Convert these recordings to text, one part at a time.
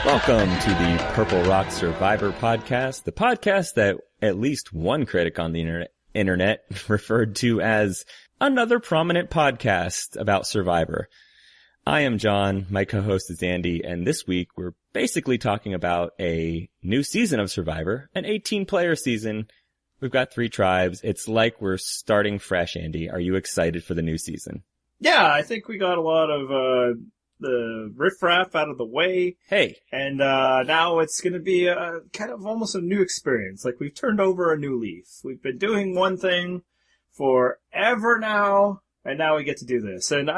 Welcome to the Purple Rock Survivor podcast, the podcast that at least one critic on the internet referred to as another prominent podcast about Survivor. I am John, my co-host is Andy, and this week we're basically talking about a new season of Survivor, an 18-player season. We've got 3 tribes. It's like we're starting fresh, Andy. Are you excited for the new season? Yeah, I think we got a lot of the riffraff out of the way. Hey. And now it's going to be a kind of almost a new experience. Like, we've turned over a new leaf. We've been doing one thing forever now, and now we get to do this. And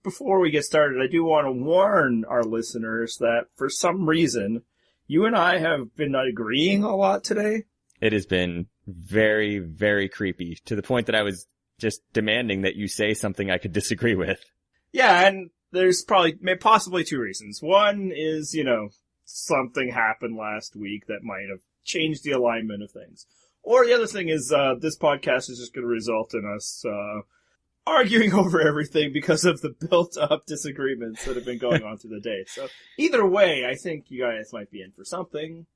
before we get started, I do want to warn our listeners that for some reason, you and I have been agreeing a lot today. It has been very, very creepy, to the point that I was just demanding that you say something I could disagree with. Yeah, and there's possibly 2 reasons. One is, something happened last week that might have changed the alignment of things. Or the other thing is, this podcast is just going to result in us, arguing over everything because of the built-up disagreements that have been going on through the day. So, either way, I think you guys might be in for something.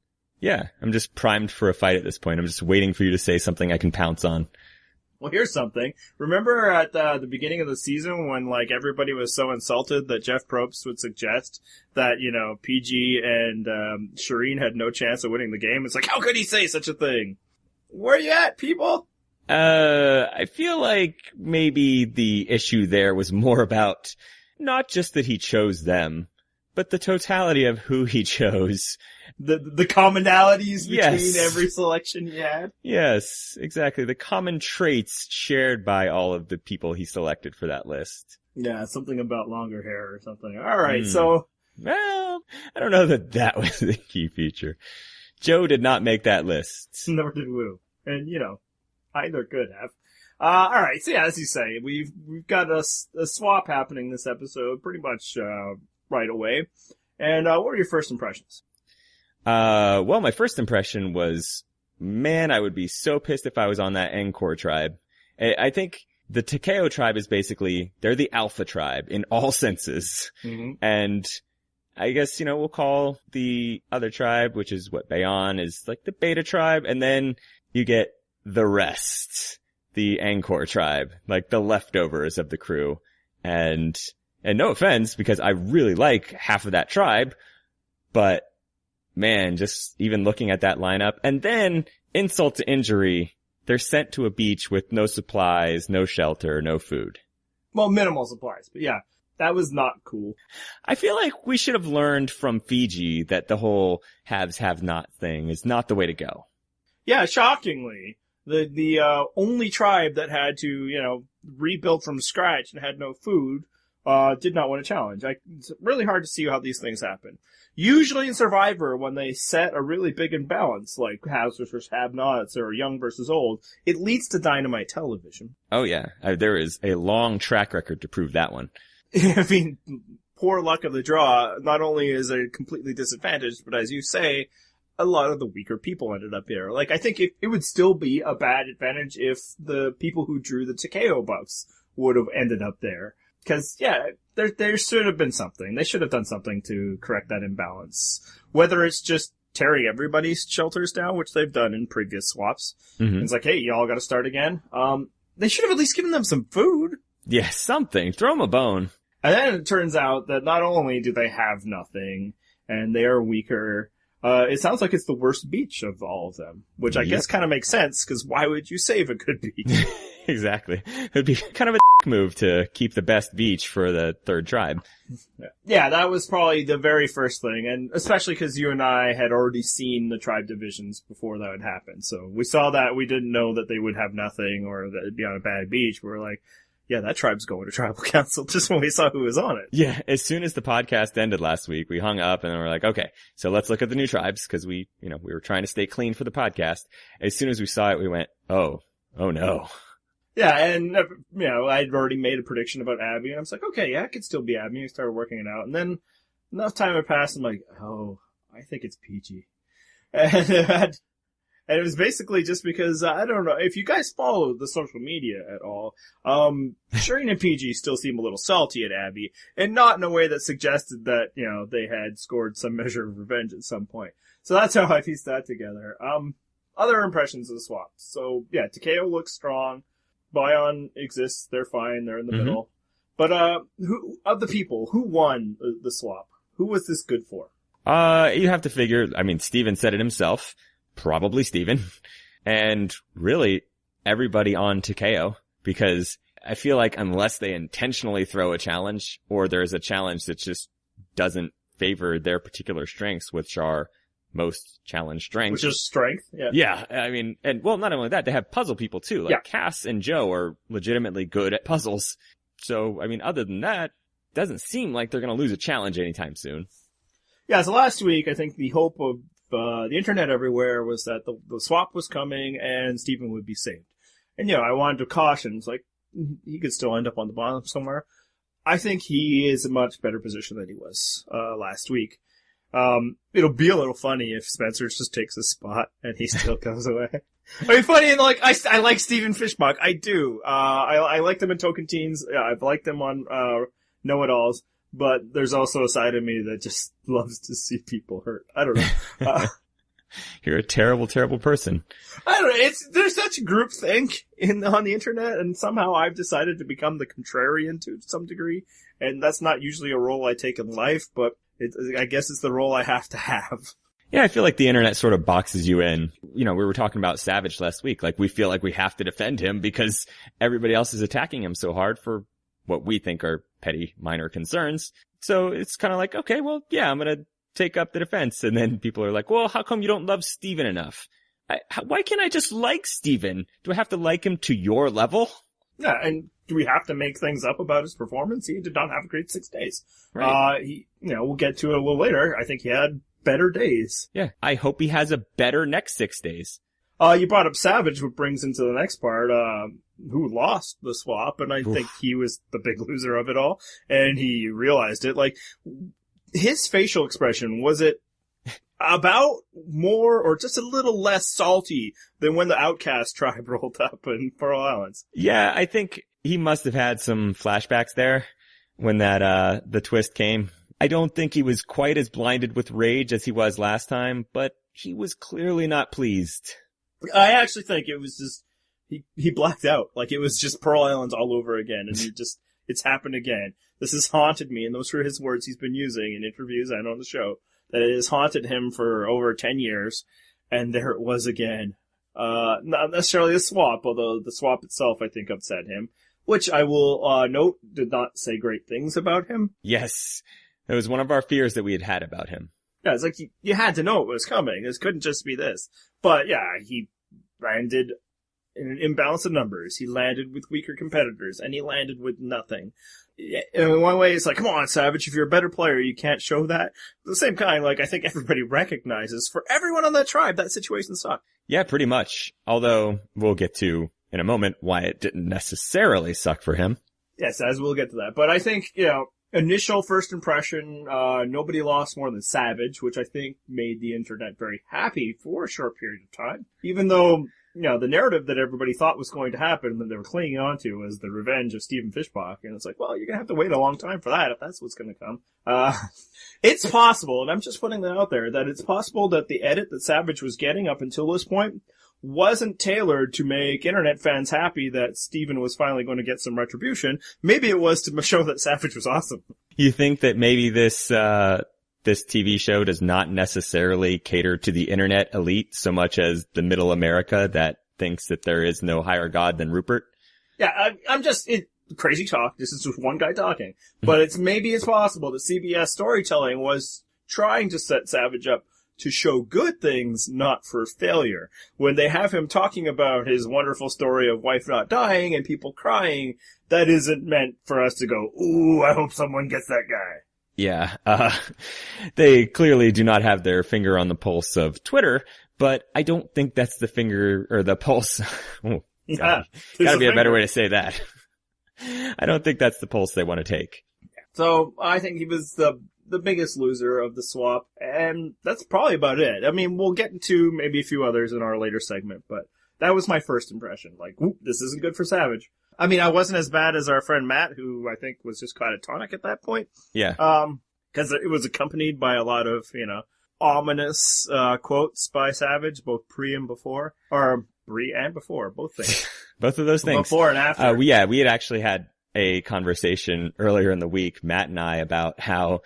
Yeah, I'm just primed for a fight at this point. I'm just waiting for you to say something I can pounce on. Well, here's something. Remember at the beginning of the season when, everybody was so insulted that Jeff Probst would suggest that, PG and Shireen had no chance of winning the game? It's like, how could he say such a thing? Where you at, people? I feel like maybe the issue there was more about not just that he chose them, but the totality of who he chose. The commonalities between yes. every selection he had? Yes, exactly. The common traits shared by all of the people he selected for that list. Yeah, something about longer hair or something. All right, so... Well, I don't know that was the key feature. Joe did not make that list. Never did Woo. And, either could have. Alright, so yeah, as you say, we've got a swap happening this episode pretty much right away. And what were your first impressions? Well, my first impression was, man, I would be so pissed if I was on that Encore tribe. I think the Takeo tribe is basically, they're the alpha tribe in all senses. Mm-hmm. And I guess, we'll call the other tribe, which is what Bayon is, like the beta tribe. And then you get the rest, the Encore tribe, like the leftovers of the crew. And no offense, because I really like half of that tribe, but man, just even looking at that lineup, and then insult to injury, they're sent to a beach with no supplies, no shelter, no food. Well, minimal supplies, but yeah, that was not cool. I feel like we should have learned from Fiji that the whole haves have not thing is not the way to go. Yeah, shockingly, the only tribe that had to, rebuild from scratch and had no food, did not win a challenge. It's really hard to see how these things happen. Usually in Survivor, when they set a really big imbalance, like haves versus have-nots or young versus old, it leads to Dynamite television. Oh yeah, there is a long track record to prove that one. I mean, poor luck of the draw, not only is it completely disadvantaged, but as you say, a lot of the weaker people ended up here. I think it would still be a bad advantage if the people who drew the Takeo buffs would have ended up there. Because, yeah, there should have been something. They should have done something to correct that imbalance. Whether it's just tearing everybody's shelters down, which they've done in previous swaps. Mm-hmm. It's like, hey, y'all gotta start again. They should have at least given them some food. Yeah, something. Throw them a bone. And then it turns out that not only do they have nothing, and they are weaker, it sounds like it's the worst beach of all of them. Which I guess kind of makes sense, because why would you save a good beach? Exactly. It'd be kind of a move to keep the best beach for the third tribe. Yeah, that was probably the very first thing, and especially because you and I had already seen the tribe divisions before that would happen. So we saw that, we didn't know that they would have nothing or that it'd be on a bad beach. We were like, yeah, that tribe's going to tribal council just when we saw who was on it. Yeah, as soon as the podcast ended last week, we hung up and we're like, okay, so let's look at the new tribes, because we were trying to stay clean for the podcast. As soon as we saw it, we went, oh no. Yeah, and, I'd already made a prediction about Abby, and I was like, okay, yeah, it could still be Abby. I started working it out, and then enough time had passed, I'm like, oh, I think it's PG. And And it was basically just because, I don't know, if you guys follow the social media at all, Shireen and PG still seem a little salty at Abby, and not in a way that suggested that, they had scored some measure of revenge at some point. So that's how I pieced that together. Other impressions of the swap. So, yeah, Takeo looks strong. Bion exists, they're fine, they're in the middle. But, who, of the people, who won the swap? Who was this good for? You have to figure, Steven said it himself. Probably Steven. And really, everybody on Takeo. Because I feel like unless they intentionally throw a challenge, or there's a challenge that just doesn't favor their particular strengths, which are most challenge strengths. Which is strength, yeah. Yeah, not only that, they have puzzle people too. Like Cass and Joe are legitimately good at puzzles. So, other than that, doesn't seem like they're gonna lose a challenge anytime soon. Yeah, so last week, I think the hope of the internet everywhere was that the swap was coming and Steven would be saved. And, I wanted to caution, it's like, he could still end up on the bottom somewhere. I think he is in a much better position than he was, last week. It'll be a little funny if Spencer just takes a spot and he still comes away. Funny, and I like Stephen Fishbach. I do. I liked him in Token Teens. Yeah, I've liked him on, Know-It-Alls. But there's also a side of me that just loves to see people hurt. I don't know. You're a terrible, terrible person. I don't know. There's such groupthink on the internet, and somehow I've decided to become the contrarian to some degree. And that's not usually a role I take in life, but I guess it's the role I have to have. Yeah, I feel like the internet sort of boxes you in. We were talking about Savage last week. Like, we feel like we have to defend him because everybody else is attacking him so hard for what we think are petty, minor concerns. So it's kind of like, okay, well, yeah, I'm going to take up the defense. And then people are like, well, how come you don't love Steven enough? Why can't I just like Steven? Do I have to like him to your level? Yeah, and do we have to make things up about his performance? He did not have a great 6 days. Right. We'll get to it a little later. I think he had better days. Yeah, I hope he has a better next 6 days. You brought up Savage, which brings into the next part, who lost the swap, and I think he was the big loser of it all, and he realized it. Like, his facial expression, was it about more or just a little less salty than when the Outcast tribe rolled up in Pearl Islands? Yeah, I think he must have had some flashbacks there when that, the twist came. I don't think he was quite as blinded with rage as he was last time, but he was clearly not pleased. I actually think it was just, he blacked out. Like, it was just Pearl Islands all over again, and it's happened again. This has haunted me, and those are his words he's been using in interviews and on the show, that it has haunted him for over 10 years, and there it was again. Not necessarily a swap, although the swap itself, I think, upset him, which I will, note did not say great things about him. Yes. It was one of our fears that we had had about him. Yeah, it's like you had to know it was coming. This couldn't just be this. But yeah, he landed in an imbalance of numbers. He landed with weaker competitors, and he landed with nothing. In one way, it's like, come on, Savage, if you're a better player, you can't show that. The same kind, I think everybody recognizes, for everyone on that tribe, that situation sucked. Yeah, pretty much. Although, we'll get to, in a moment, why it didn't necessarily suck for him. Yes, as we'll get to that. But I think, initial first impression, nobody lost more than Savage, which I think made the internet very happy for a short period of time. Even though, the narrative that everybody thought was going to happen that they were clinging on to was the revenge of Stephen Fishbach. And it's like, well, you're going to have to wait a long time for that if that's what's going to come. It's possible, and I'm just putting that out there, that it's possible that the edit that Savage was getting up until this point wasn't tailored to make internet fans happy that Steven was finally going to get some retribution. Maybe it was to show that Savage was awesome. You think that maybe this TV show does not necessarily cater to the internet elite so much as the middle America that thinks that there is no higher god than Rupert? Yeah, I'm just, crazy talk. This is just one guy talking. But maybe it's possible that CBS storytelling was trying to set Savage up to show good things, not for failure. When they have him talking about his wonderful story of wife not dying and people crying, that isn't meant for us to go, ooh, I hope someone gets that guy. Yeah, they clearly do not have their finger on the pulse of Twitter, but I don't think that's the finger, or the pulse. Oh, yeah, gotta be a better way to say that. I don't think that's the pulse they want to take. So, I think he was the the biggest loser of the swap, and that's probably about it. I mean, we'll get into maybe a few others in our later segment, but that was my first impression. Like, whoop, this isn't good for Savage. I mean, I wasn't as bad as our friend Matt, who I think was just catatonic at that point. Yeah. Because it was accompanied by a lot of, ominous quotes by Savage, both pre and before, or pre and before, both things. Both of those things. Before and after. We had actually had a conversation earlier in the week, Matt and I, about how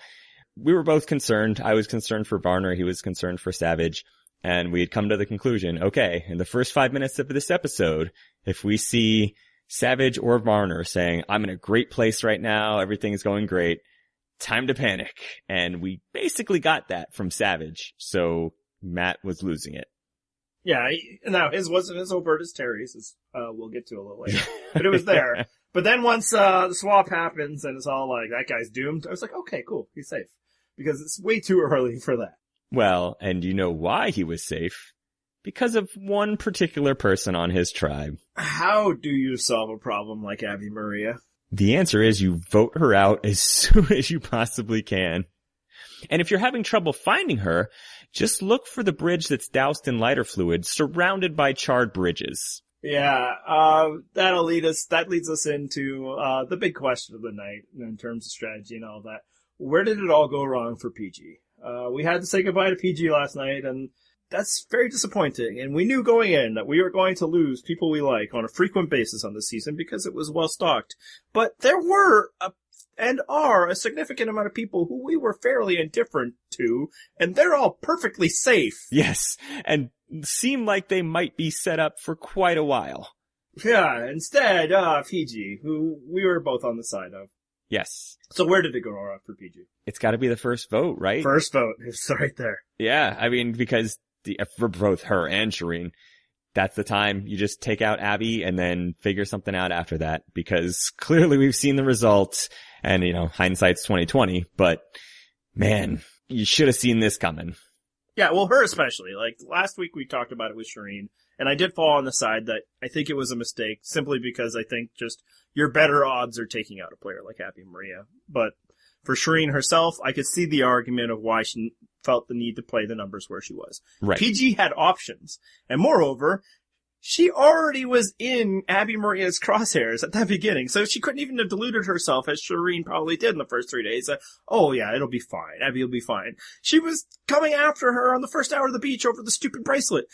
we were both concerned. I was concerned for Varner. He was concerned for Savage. And we had come to the conclusion, okay, in the first 5 minutes of this episode, if we see Savage or Varner saying, I'm in a great place right now, everything's going great, time to panic. And we basically got that from Savage. So Matt was losing it. Yeah, now his wasn't as overt as Terry's, as we'll get to a little later. But it was there. But then once the swap happens and it's all like, that guy's doomed, I was like, okay, cool, he's safe. Because it's way too early for that. Well, and you know why he was safe? Because of one particular person on his tribe. How do you solve a problem like Abby Maria? The answer is you vote her out as soon as you possibly can. And if you're having trouble finding her, just look for the bridge that's doused in lighter fluid, surrounded by charred bridges. Yeah, that leads us into the big question of the night in terms of strategy and all that. Where did it all go wrong for PG? We had to say goodbye to PG last night, and that's very disappointing. And we knew going in that we were going to lose people we like on a frequent basis on this season because it was well stocked. But there were and are a significant amount of people who we were fairly indifferent to, and they're all perfectly safe. Yes, and seem like they might be set up for quite a while. Yeah, instead, PG, who we were both on the side of. Yes. So where did it go wrong for PG? It's got to be the first vote, right? First vote. It's right there. Yeah, I mean, because for both her and Shireen, that's the time you just take out Abby and then figure something out after that, because clearly we've seen the results and, hindsight's 2020, but man, you should have seen this coming. Yeah, well, her especially. Like, last week we talked about it with Shireen, and I did fall on the side that I think it was a mistake, simply because I think just your better odds are taking out a player like Abby Maria. But for Shireen herself, I could see the argument of why she felt the need to play the numbers where she was. Right. PG had options. And moreover, she already was in Abby Maria's crosshairs at that beginning, so she couldn't even have deluded herself, as Shireen probably did in the first 3 days, that, oh yeah, it'll be fine. Abby will be fine. She was coming after her on the first hour of the beach over the stupid bracelet.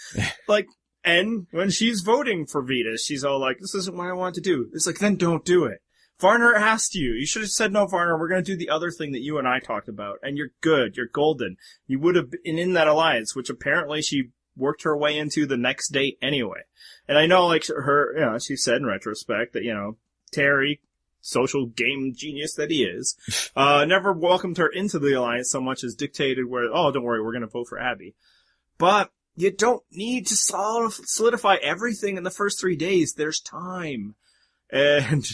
And when she's voting for Vetus, she's all like, this isn't what I want to do. It's like, then don't do it. Varner asked you. You should have said, no, Varner, we're going to do the other thing that you and I talked about. And you're good. You're golden. You would have been in that alliance, which apparently she worked her way into the next date anyway. And I know, her, she said in retrospect that, Terry, social game genius that he is, never welcomed her into the alliance so much as dictated where, oh, don't worry, we're going to vote for Abby. But you don't need to solidify everything in the first 3 days. There's time. And,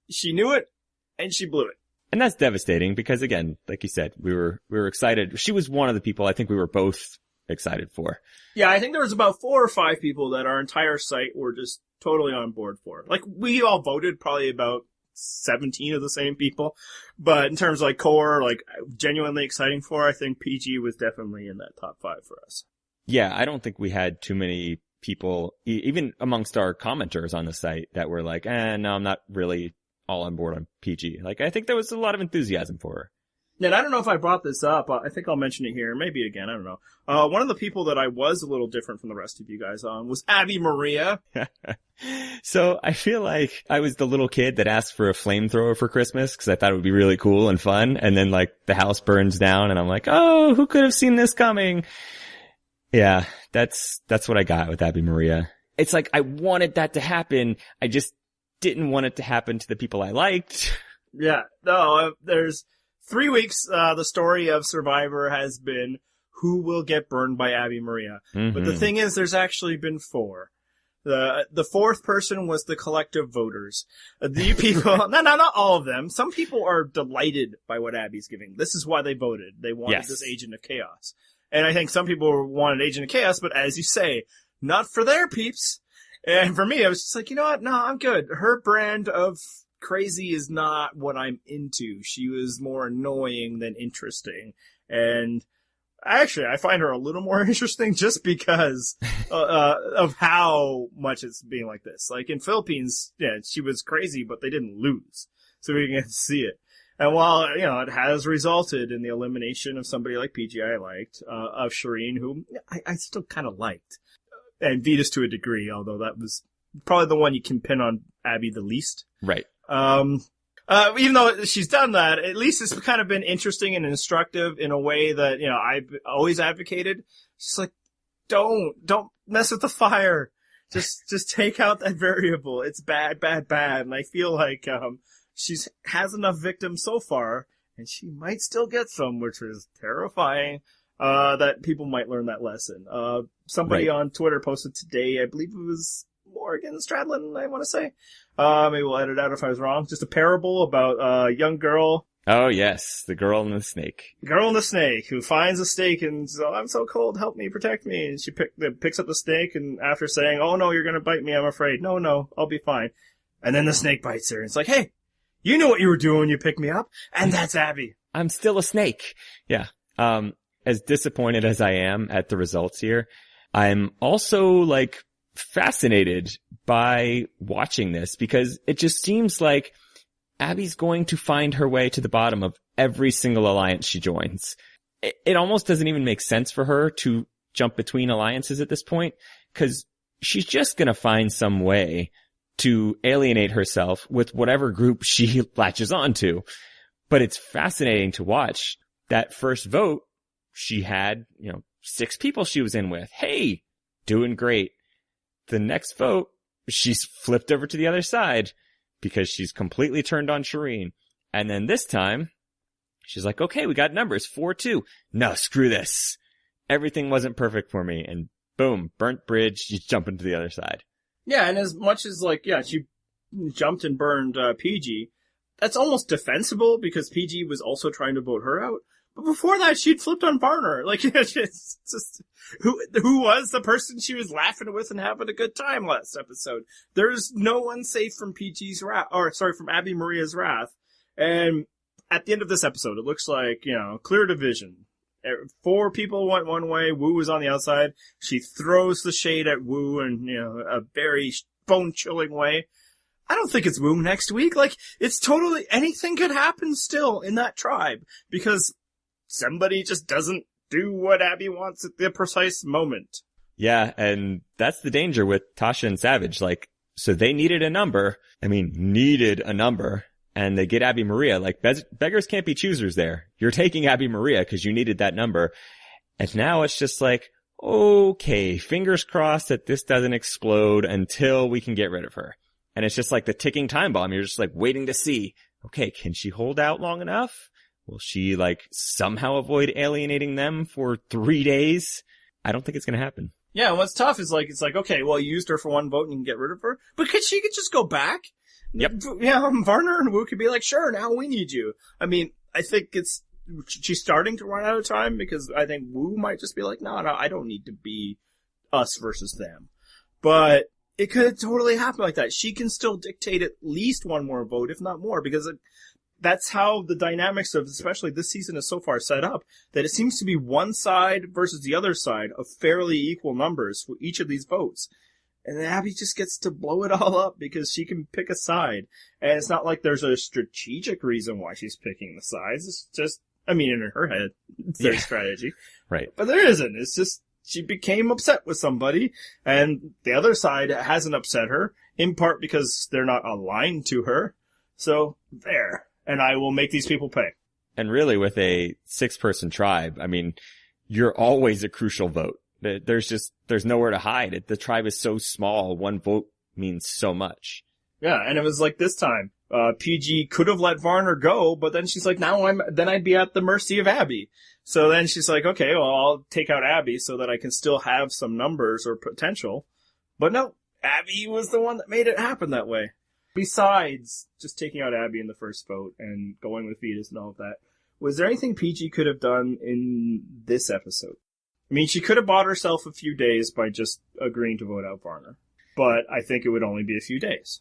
she knew it, and she blew it. And that's devastating because, again, like you said, we were excited. She was one of the people I think we were both excited for. Yeah, I think there was about 4 or 5 people that our entire site were just totally on board for. Like, we all voted probably about 17 of the same people. But in terms of core, genuinely exciting for, I think PG was definitely in that top 5 for us. Yeah, I don't think we had too many people, even amongst our commenters on the site, that were like, no, I'm not really all on board on PG. I think there was a lot of enthusiasm for her. And I don't know if I brought this up. I think I'll mention it here. Maybe again. I don't know. One of the people that I was a little different from the rest of you guys on was Abby Maria. So I feel like I was the little kid that asked for a flamethrower for Christmas because I thought it would be really cool and fun. And then the house burns down and I'm like, oh, who could have seen this coming? Yeah, that's what I got with Abby Maria. It's like I wanted that to happen. I just didn't want it to happen to the people I liked. Yeah. No, there's 3 weeks, the story of Survivor has been who will get burned by Abby Maria. Mm-hmm. But the thing is, there's actually been 4. The fourth person was the collective voters. The people, no, not all of them. Some people are delighted by what Abby's giving. This is why they voted. They wanted this Agent of Chaos. And I think some people wanted Agent of Chaos, but as you say, not for their peeps. And for me, I was just like, you know what? No, I'm good. Her brand of crazy is not what I'm into. She was more annoying than interesting. And actually, I find her a little more interesting just because of how much it's being like this. Like in Philippines, yeah, she was crazy, but they didn't lose. So we can get to see it. And while, it has resulted in the elimination of somebody like PG I liked, of Shireen, who I still kind of liked. And Vetus to a degree, although that was probably the one you can pin on Abby the least. Right. Even though she's done that, at least it's kind of been interesting and instructive in a way that, I've always advocated. Just like, don't mess with the fire. Just take out that variable. It's bad, bad, bad. And I feel like, has enough victims so far, and she might still get some, which is terrifying, that people might learn that lesson. Somebody on Twitter posted today, I believe it was Morgan Stradlin, I want to say. Maybe we'll edit out if I was wrong. Just a parable about a young girl. Oh, yes. The girl and the snake. Girl and the snake who finds a snake and says, "Oh, I'm so cold. Help me, protect me." And she picks up the snake, and after saying, "Oh no, you're going to bite me, I'm afraid." "No, I'll be fine." And then the snake bites her. And it's like, "Hey, you knew what you were doing when you picked me up." And that's Abby. I'm still a snake. Yeah. As disappointed as I am at the results here, I'm also fascinated by watching this because it just seems like Abby's going to find her way to the bottom of every single alliance she joins. It almost doesn't even make sense for her to jump between alliances at this point because she's just going to find some way to alienate herself with whatever group she latches onto. But it's fascinating to watch. That first vote, she had, 6 people she was in with. Hey, doing great. The next vote, she's flipped over to the other side because she's completely turned on Shireen. And then this time, she's like, okay, we got numbers, 4-2. No, screw this. Everything wasn't perfect for me. And boom, burnt bridge, you jump into the other side. Yeah, and as much as she jumped and burned PG, that's almost defensible because PG was also trying to vote her out. But before that, she'd flipped on Varner. It's just who was the person she was laughing with and having a good time last episode. There's no one safe from from Abby Maria's wrath. And at the end of this episode, it looks like, clear division. 4 people went one way, Wu was on the outside. She throws the shade at Wu in, a very bone-chilling way. I don't think it's Wu next week. It's totally, anything could happen still in that tribe because somebody just doesn't do what Abby wants at the precise moment. Yeah, and that's the danger with Tasha and Savage. So they needed a number. And they get Abby Maria. Beggars can't be choosers there. You're taking Abby Maria because you needed that number. And now it's just okay, fingers crossed that this doesn't explode until we can get rid of her. And it's just like the ticking time bomb. You're just waiting to see, okay, can she hold out long enough? Will she somehow avoid alienating them for 3 days? I don't think it's going to happen. Yeah, and what's tough is okay, well, you used her for one vote and you can get rid of her. But she could just go back. Yep. Yeah, Varner and Wu could be sure, now we need you. I mean, I think she's starting to run out of time because I think Wu might just be no, I don't need to be us versus them. But it could totally happen like that. She can still dictate at least one more vote, if not more, because that's how the dynamics of, especially this season, is so far set up, that it seems to be one side versus the other side of fairly equal numbers for each of these votes. And Abby just gets to blow it all up because she can pick a side. And it's not like there's a strategic reason why she's picking the sides. It's just, in her head, there's strategy. Right. But there isn't. It's just, she became upset with somebody, and the other side hasn't upset her, in part because they're not aligned to her. So, there. And I will make these people pay. And really, with a 6-person tribe, you're always a crucial vote. There's nowhere to hide. The tribe is so small, one vote means so much. Yeah, and it was this time. PG could have let Varner go, but then she's then I'd be at the mercy of Abby. So then she's okay, well, I'll take out Abby so that I can still have some numbers or potential. But no, Abby was the one that made it happen that way. Besides just taking out Abby in the first vote and going with Vetus and all of that, was there anything PG could have done in this episode? She could have bought herself a few days by just agreeing to vote out Varner. But I think it would only be a few days.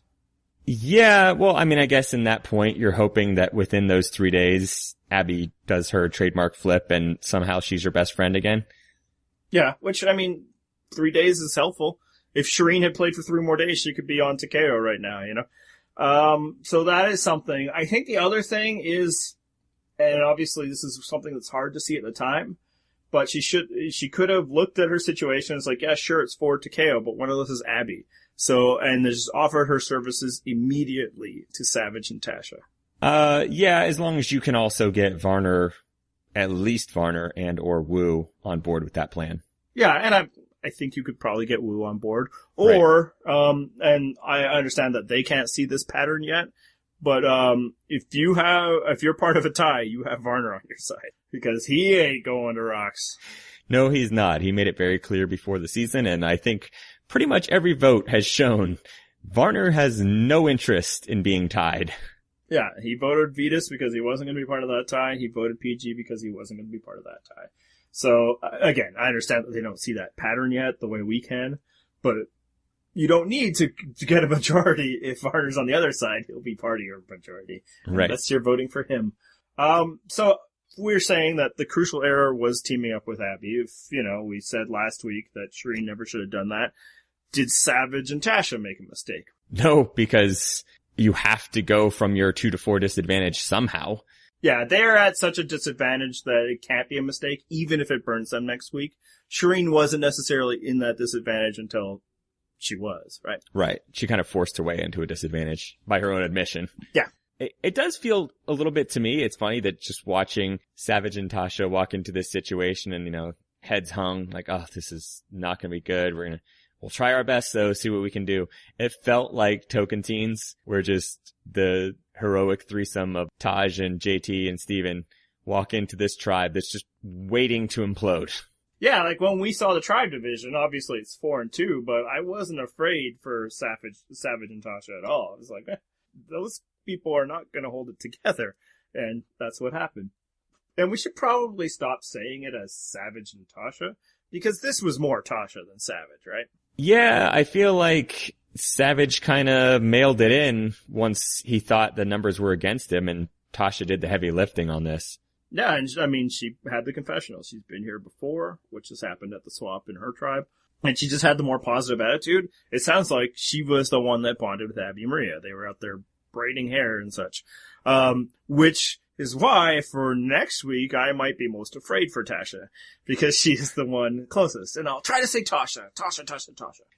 Yeah, well, I mean, I guess in that point, you're hoping that within those 3 days, Abby does her trademark flip and somehow she's your best friend again. Yeah, which, I mean, 3 days is helpful. If Shireen had played for 3 more days, she could be on Takeo right now, you know? So that is something. I think the other thing is, and obviously this is something that's hard to see at the time, but she could have looked at her situation. It's like, yeah, sure, it's for Takeo, but one of those is Abby. So, and just offered her services immediately to Savage and Tasha. Yeah, as long as you can also get Varner, at least Varner and or Wu on board with that plan. Yeah, and I think you could probably get Wu on board. Or, right. And I understand that they can't see this pattern yet, but, if you're part of a tie, you have Varner on your side. Because he ain't going to rocks. No, he's not. He made it very clear before the season, and I think pretty much every vote has shown Varner has no interest in being tied. Yeah, he voted Vetus because he wasn't going to be part of that tie. He voted PG because he wasn't going to be part of that tie. So, again, I understand that they don't see that pattern yet the way we can, but you don't need to get a majority. If Varner's on the other side, he'll be part of your majority. Right. That's your voting for him. So we're saying that the crucial error was teaming up with Abby. If, we said last week that Shireen never should have done that. Did Savage and Tasha make a mistake? No, because you have to go from your 2-4 disadvantage somehow. Yeah, they're at such a disadvantage that it can't be a mistake, even if it burns them next week. Shireen wasn't necessarily in that disadvantage until she was, right? Right. She kind of forced her way into a disadvantage by her own admission. Yeah. It does feel a little bit to me, it's funny that just watching Savage and Tasha walk into this situation and, heads hung, like, oh, this is not going to be good. We'll try our best though, see what we can do. It felt like Tocantins were just the heroic threesome of Taj and JT and Steven walk into this tribe that's just waiting to implode. Yeah, like when we saw the tribe division, obviously it's 4-2, but I wasn't afraid for Savage and Tasha at all. I was like, those people are not going to hold it together. And that's what happened. And we should probably stop saying it as Savage and Tasha, because this was more Tasha than Savage, right? Yeah, I feel like Savage kind of mailed it in once he thought the numbers were against him, and Tasha did the heavy lifting on this. Yeah, and I mean, she had the confessional. She's been here before, which has happened at the swap in her tribe. And she just had the more positive attitude. It sounds like she was the one that bonded with Abby and Maria. They were out there braiding hair and such. Which is why for next week, I might be most afraid for Tasha. Because she's the one closest. And I'll try to say Tasha.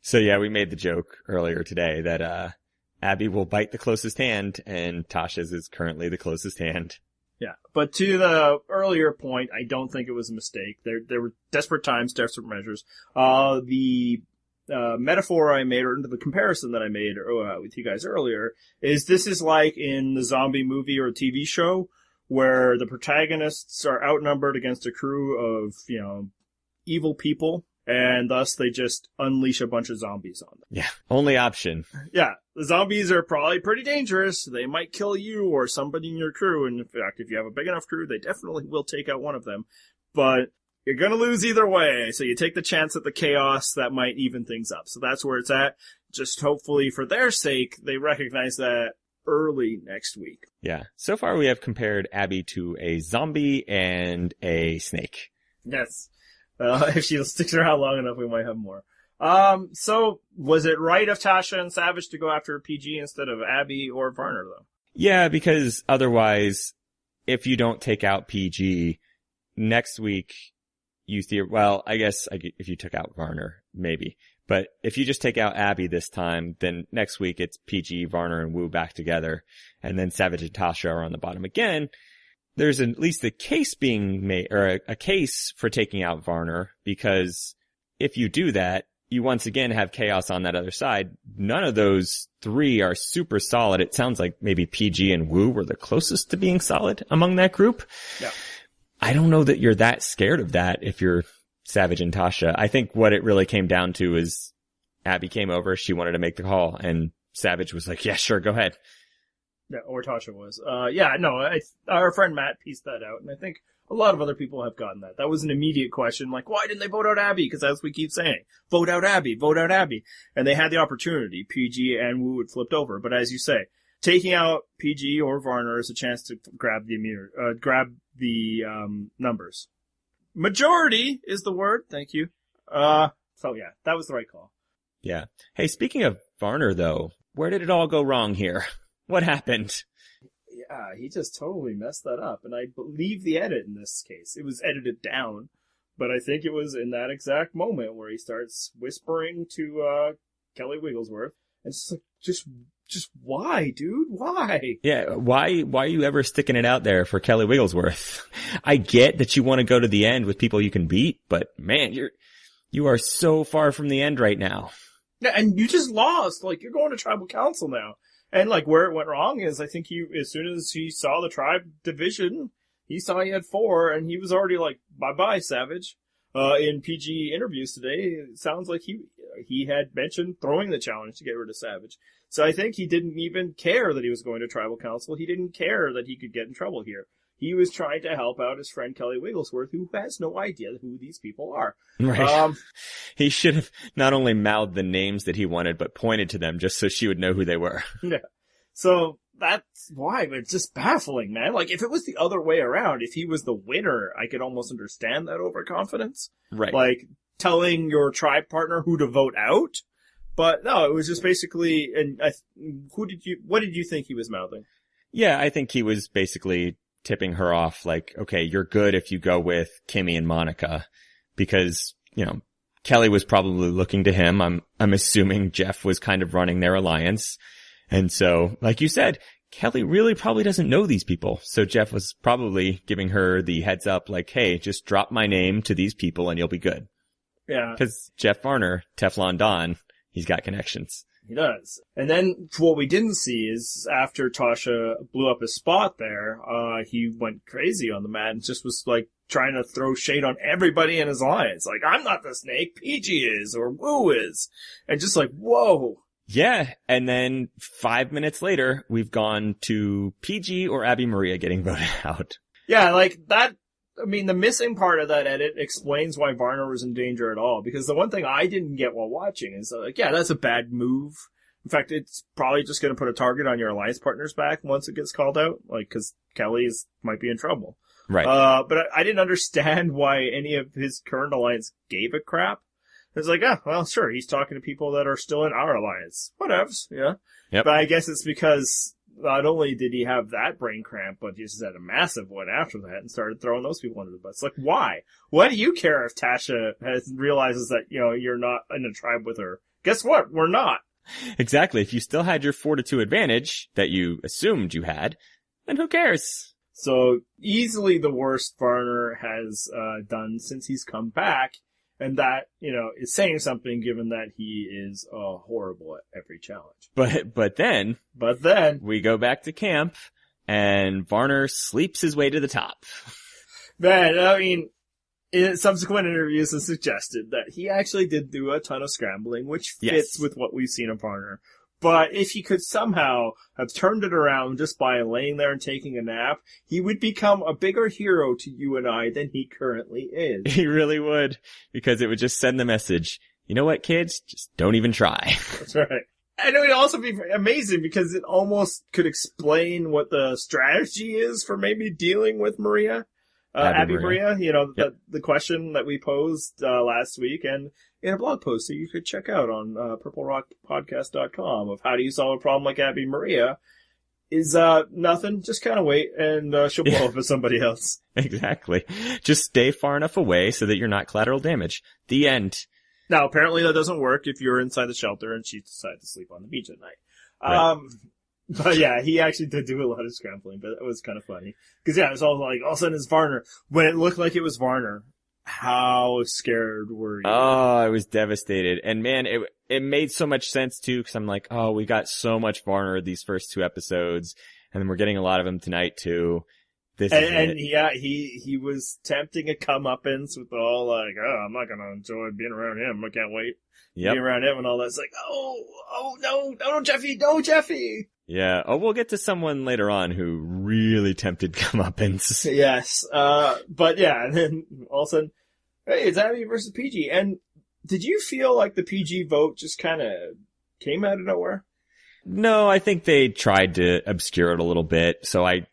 So yeah, we made the joke earlier today that, Abby will bite the closest hand, and Tasha's is currently the closest hand. Yeah, but to the earlier point, I don't think it was a mistake. There were desperate times, desperate measures. The metaphor I made, or the comparison that I made with you guys earlier, is this is like in the zombie movie or TV show, where the protagonists are outnumbered against a crew of, evil people, and thus they just unleash a bunch of zombies on them. Yeah, only option. Yeah, the zombies are probably pretty dangerous. They might kill you or somebody in your crew, and in fact, if you have a big enough crew, they definitely will take out one of them. But you're gonna lose either way, so you take the chance at the chaos that might even things up. So that's where it's at. Just hopefully, for their sake, they recognize that early next week. Yeah, so far we have compared Abby to a zombie and a snake. Yes. If she sticks around long enough, we might have more. So was it right of Tasha and Savage to go after PG instead of Abby or Varner, though? Yeah, because otherwise, if you don't take out PG, next week, I guess if you took out Varner, maybe. But if you just take out Abby this time, then next week it's PG, Varner, and Wu back together. And then Savage and Tasha are on the bottom again. There's at least a case being made, or a case for taking out Varner, because if you do that, you once again have chaos on that other side. None of those three are super solid. It sounds like maybe PG and Wu were the closest to being solid among that group. Yeah. I don't know that you're that scared of that if you're Savage and Tasha. I think what it really came down to is Abby came over, she wanted to make the call, and Savage was like, yeah, sure, go ahead. Yeah, or Tasha was. Our friend Matt pieced that out, and I think A lot of other people have gotten that. That was an immediate question, like, why didn't they vote out Abby? Because as we keep saying, vote out Abby, vote out Abby. And they had the opportunity. PG and Wu had flipped over. But as you say, taking out PG or Varner is a chance to grab the numbers. Majority is the word. Thank you. So yeah, that was the right call. Yeah. Hey, speaking of Varner though, where did it all go wrong here? What happened? Yeah, he just totally messed that up. And I believe the edit in this case, it was edited down, but I think it was in that exact moment where he starts whispering to, Kelly Wigglesworth. And it's like, just why, dude? Why? Yeah, why are you ever sticking it out there for Kelly Wigglesworth? I get that you want to go to the end with people you can beat, but man, you are so far from the end right now. Yeah, and you just lost. Like, you're going to tribal council now. And like, where it went wrong is, I think as soon as he saw the tribe division, he saw he had 4, and he was already like, bye-bye, Savage. In PG interviews today, it sounds like he had mentioned throwing the challenge to get rid of Savage. So I think he didn't even care that he was going to tribal council. He didn't care that he could get in trouble here. He was trying to help out his friend Kelly Wigglesworth, who has no idea who these people are. Right. He should have not only mouthed the names that he wanted, but pointed to them just so she would know who they were. Yeah. So that's why, but it's just baffling, man. Like, if it was the other way around, if he was the winner, I could almost understand that overconfidence. Right. Like, telling your tribe partner who to vote out. But no, it was just basically, and what did you think he was mouthing? Yeah, I think he was basically tipping her off like, okay, you're good if you go with Kimmy and Monica, because, you know, Kelly was probably looking to him. I'm assuming Jeff was kind of running their alliance. And so, like you said, Kelly really probably doesn't know these people. So Jeff was probably giving her the heads up like, hey, just drop my name to these people and you'll be good. Yeah. Because Jeff Varner, Teflon Don, he's got connections. He does. And then what we didn't see is after Tasha blew up his spot there, he went crazy on the mat and just was like trying to throw shade on everybody in his alliance. Like, I'm not the snake, PG is, or Wu is. And just like, whoa. Yeah. And then 5 minutes later, we've gone to PG or Abby Maria getting voted out. Yeah, like that. I mean, the missing part of that edit explains why Varner was in danger at all. Because the one thing I didn't get while watching is like, yeah, that's a bad move. In fact, it's probably just going to put a target on your alliance partner's back once it gets called out. Like, cause Kelly might be in trouble. Right. But I didn't understand why any of his current alliance gave a crap. It's like, well, sure, he's talking to people that are still in our alliance. Whatevs, yeah. Yep. But I guess it's because not only did he have that brain cramp, but he just had a massive one after that and started throwing those people under the bus. Like, why? Why do you care if Tasha realizes that, you know, you're not in a tribe with her? Guess what? We're not. Exactly. If you still had your 4-2 advantage that you assumed you had, then who cares? So easily the worst Varner has done since he's come back. And that, you know, is saying something given that he is horrible at every challenge. But then we go back to camp and Varner sleeps his way to the top. Man, I mean, in subsequent interviews have suggested that he actually did do a ton of scrambling, which fits with what we've seen of Varner. But if he could somehow have turned it around just by laying there and taking a nap, he would become a bigger hero to you and I than he currently is. He really would, because it would just send the message, you know what, kids? Just don't even try. That's right. And it would also be amazing because it almost could explain what the strategy is for maybe dealing with Maria. Abby Maria, you know, the question that we posed last week and in a blog post that you could check out on purplerockpodcast.com of how do you solve a problem like Abby Maria is nothing. Just kind of wait and she'll blow up with somebody else. Exactly. Just stay far enough away so that you're not collateral damage. The end. Now, apparently that doesn't work if you're inside the shelter and she decided to sleep on the beach at night. Right. But yeah, he actually did do a lot of scrambling, but it was kind of funny. Cause yeah, it was all like, all of a sudden it's Varner. When it looked like it was Varner, how scared were you? Oh, I was devastated. And man, it made so much sense too, cause I'm like, oh, we got so much Varner these first 2 episodes, and then we're getting a lot of him tonight too. Yeah, he was tempting a comeuppance with all like, oh, I'm not gonna enjoy being around him. I can't wait. Yep. Be around him and all that. It's like, oh, no, Jeffy, no, Jeffy. Yeah. Oh, we'll get to someone later on who really tempted comeuppance. Yes. But yeah, and then all of a sudden, hey, it's Abby versus PG. And did you feel like the PG vote just kind of came out of nowhere? No, I think they tried to obscure it a little bit. So I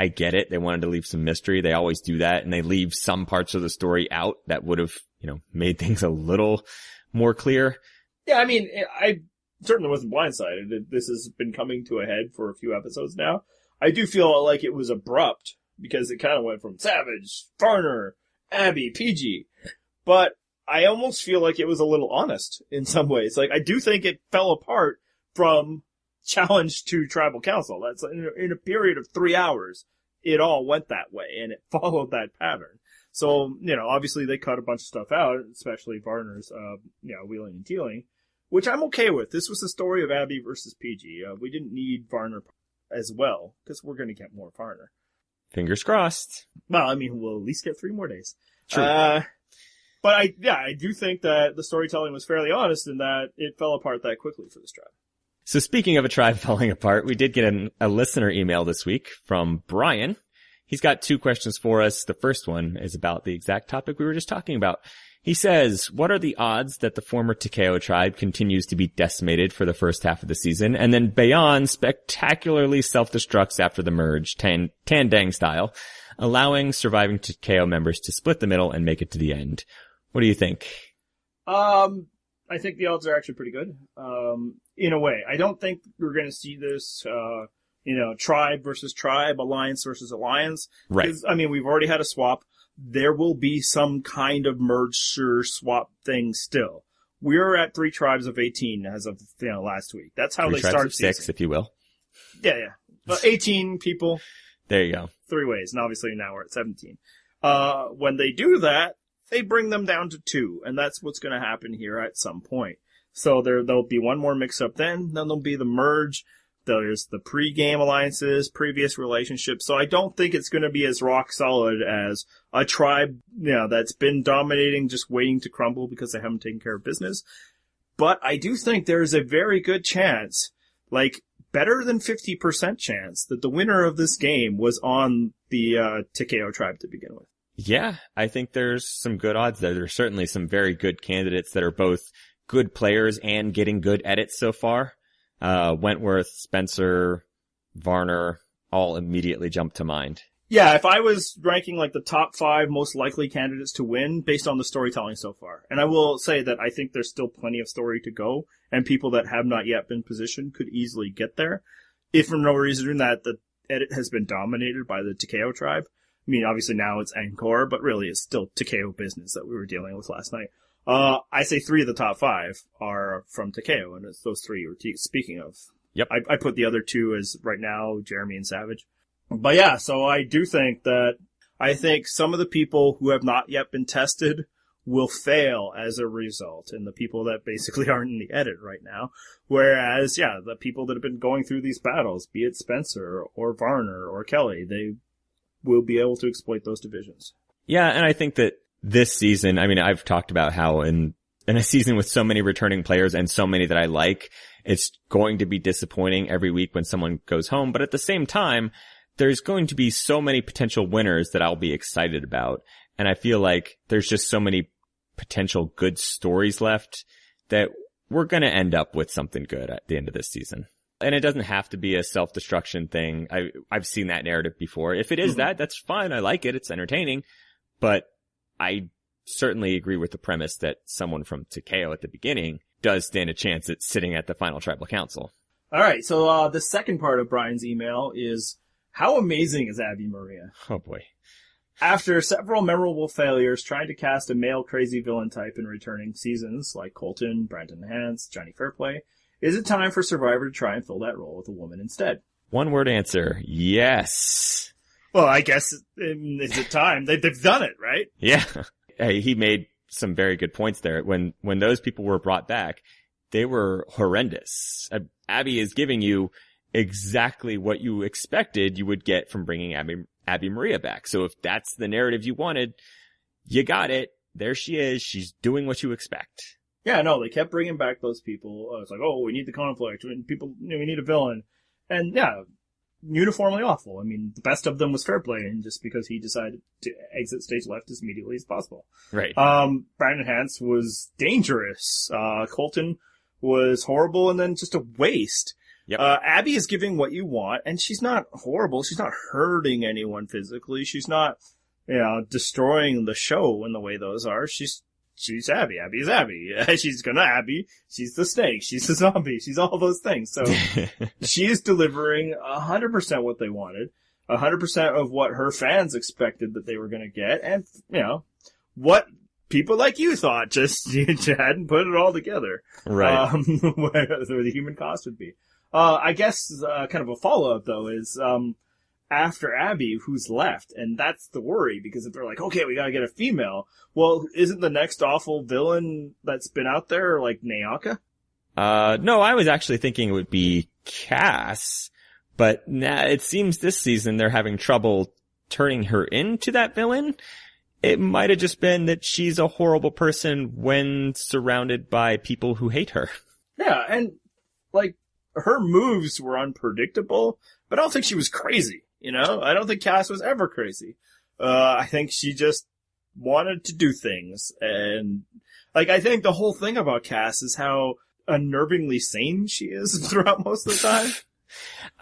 get it. They wanted to leave some mystery. They always do that. And they leave some parts of the story out that would have, made things a little more clear. Yeah, I mean, I certainly wasn't blindsided. This has been coming to a head for a few episodes now. I do feel like it was abrupt because it kind of went from Savage, Varner, Abby, PG. But I almost feel like it was a little honest in some ways. Like, I do think it fell apart from challenge to tribal council. That's in a period of 3 hours, it all went that way and it followed that pattern. So, obviously they cut a bunch of stuff out, especially Varner's, wheeling and dealing, which I'm okay with. This was the story of Abby versus PG. We didn't need Varner as well because we're going to get more Varner. Fingers crossed. Well, I mean, we'll at least get 3 more days. True. But I do think that the storytelling was fairly honest in that it fell apart that quickly for this tribe. So speaking of a tribe falling apart, we did get a listener email this week from Brian. He's got 2 questions for us. The first one is about the exact topic we were just talking about. He says, what are the odds that the former Takeo tribe continues to be decimated for the first half of the season, and then Bayon spectacularly self-destructs after the merge, Tandang style, allowing surviving Takeo members to split the middle and make it to the end? What do you think? I think the odds are actually pretty good. In a way, I don't think we're going to see this, tribe versus tribe, alliance versus alliance. Right. Because, I mean, we've already had a swap. There will be some kind of merger swap thing still. We're at 3 tribes of 18 as of, last week. That's how 3 they tribes start of 6, season. if you will. Yeah. But 18 people. There you go. 3 ways. And obviously now we're at 17. When they do that, they bring them down to 2. And that's what's going to happen here at some point. So there'll be one more mix-up then there'll be the merge. There's the pre-game alliances, previous relationships. So I don't think it's going to be as rock solid as a tribe, that's been dominating, just waiting to crumble because they haven't taken care of business. But I do think there's a very good chance, like better than 50% chance, that the winner of this game was on the Takeo tribe to begin with. Yeah, I think there's some good odds there. There's certainly some very good candidates that are both good players and getting good edits so far. Wentworth, Spencer, Varner, all immediately jump to mind. Yeah, if I was ranking like the top 5 most likely candidates to win based on the storytelling so far. And I will say that I think there's still plenty of story to go, and people that have not yet been positioned could easily get there. If for no reason that the edit has been dominated by the Takeo tribe. I mean, obviously now it's Angkor, but really it's still Takeo business that we were dealing with last night. I say 3 of the top 5 are from Takeo, and it's those 3 you're speaking of. Yep. I put the other 2 as right now, Jeremy and Savage. But yeah, so I do think some of the people who have not yet been tested will fail as a result, and the people that basically aren't in the edit right now. Whereas, the people that have been going through these battles, be it Spencer or Varner or Kelly, they will be able to exploit those divisions. Yeah, and I think that this season, I mean, I've talked about how in a season with so many returning players and so many that I like, it's going to be disappointing every week when someone goes home. But at the same time, there's going to be so many potential winners that I'll be excited about. And I feel like there's just so many potential good stories left that we're going to end up with something good at the end of this season. And it doesn't have to be a self-destruction thing. I've seen that narrative before. If it is that's fine. I like it. It's entertaining. But I certainly agree with the premise that someone from Takeo at the beginning does stand a chance at sitting at the final tribal council. All right. So the second part of Brian's email is, how amazing is Abby Maria? Oh boy. After several memorable failures trying to cast a male crazy villain type in returning seasons like Colton, Brandon Hance, Johnny Fairplay, is it time for Survivor to try and fill that role with a woman instead? One word answer. Yes. Well, I guess is it time? They've done it, right? Yeah. Hey, he made some very good points there. When those people were brought back, they were horrendous. Abby is giving you exactly what you expected you would get from bringing Abby Maria back. So if that's the narrative you wanted, you got it. There she is. She's doing what you expect. Yeah, no, they kept bringing back those people. It's like, oh, we need the conflict. We need a villain. And yeah, uniformly awful. I mean, the best of them was Fairplay, and just because he decided to exit stage left as immediately as possible. Right. Brandon Hance was dangerous. Colton was horrible and then just a waste. Yep. Abby is giving what you want, and she's not horrible. She's not hurting anyone physically. She's not, destroying the show in the way those are. She's Abby. Abby is Abby. She's gonna Abby. She's the snake. She's the zombie. She's all those things. So she is delivering 100% what they wanted, 100% of what her fans expected that they were gonna get, and, what people like you thought, just you hadn't put it all together. Right. Where the human cost would be. I guess, kind of a follow-up though is, after Abby, who's left? And that's the worry, because if they're like, okay, we gotta get a female, well, isn't the next awful villain that's been out there, like, Nayaka? No, I was actually thinking it would be Cass, but it seems this season they're having trouble turning her into that villain. It might have just been that she's a horrible person when surrounded by people who hate her. Yeah, and, like, her moves were unpredictable, but I don't think she was crazy, I don't think Cass was ever crazy. I think she just wanted to do things, and, like, I think the whole thing about Cass is how unnervingly sane she is throughout most of the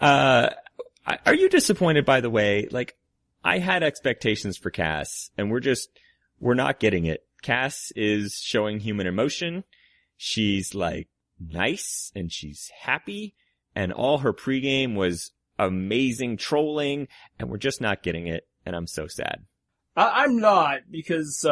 time. Are you disappointed, by the way? Like, I had expectations for Cass, and we're not getting it. Cass is showing human emotion. She's, like, nice, and she's happy, and all her pregame was amazing trolling, and we're just not getting it, and I'm so sad. I'm not, because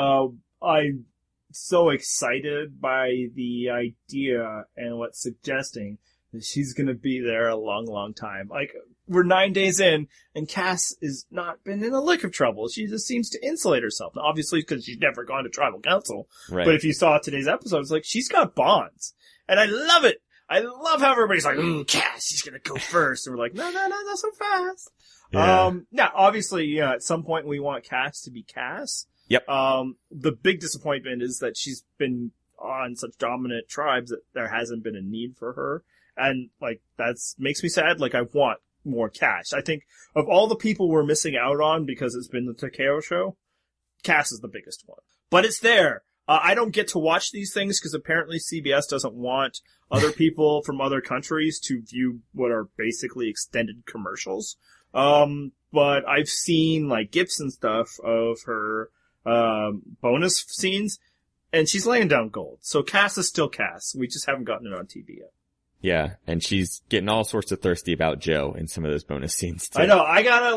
I'm so excited by the idea and what's suggesting that she's gonna be there a long, long time. Like, we're 9 days in, and Cass has not been in a lick of trouble. She just seems to insulate herself. Now, obviously, because she's never gone to tribal council. Right. But if you saw today's episode, it's like, she's got bonds. And I love it. I love how everybody's like, Cass, she's gonna go first. And we're like, no, not so fast. Yeah. Now, obviously, at some point we want Cass to be Cass. Yep. The big disappointment is that she's been on such dominant tribes that there hasn't been a need for her. And, like, makes me sad. Like, I want more Cass. I think of all the people we're missing out on because it's been the Takeo show, Cass is the biggest one. But it's there. I don't get to watch these things because apparently CBS doesn't want other people from other countries to view what are basically extended commercials. But I've seen, like, GIFs and stuff of her, bonus scenes, and she's laying down gold. So Cass is still Cass. We just haven't gotten it on TV yet. Yeah, and she's getting all sorts of thirsty about Joe in some of those bonus scenes, too. I know. I gotta,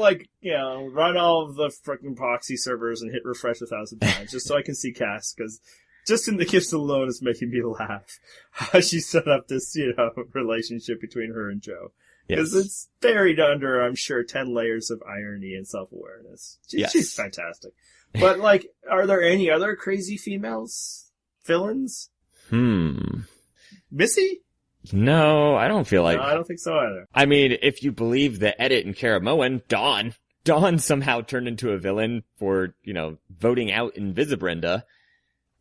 run all of the frickin' proxy servers and hit refresh 1,000 times just so I can see Cass, because just in the gifts alone is making me laugh. How she set up this, relationship between her and Joe. Because it's buried under, I'm sure, 10 layers of irony and self-awareness. She's fantastic. But, are there any other crazy females? Villains? Missy? No, I don't feel like... No, I don't think so either. I mean, if you believe the edit in Karamoan, Dawn somehow turned into a villain for, voting out Invisibrenda.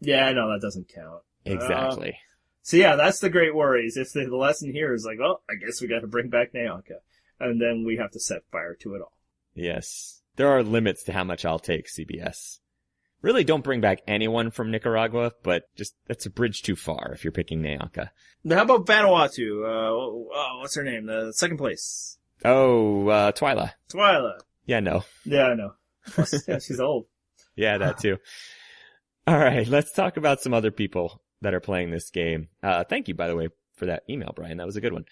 Yeah, no, that doesn't count. Exactly. So yeah, that's the great worries. If the lesson here is like, well, I guess we gotta bring back Nayaka. And then we have to set fire to it all. Yes. There are limits to how much I'll take, CBS. Really don't bring back anyone from Nicaragua, but just, that's a bridge too far if you're picking Nayaka. Now, how about Vanuatu? What's her name? The second place. Oh, Twyla. Twyla. Yeah, no. Yeah, I know. Yeah, she's old. Yeah, that too. All right, let's talk about some other people that are playing this game. Thank you, by the way, for that email, Brian. That was a good one.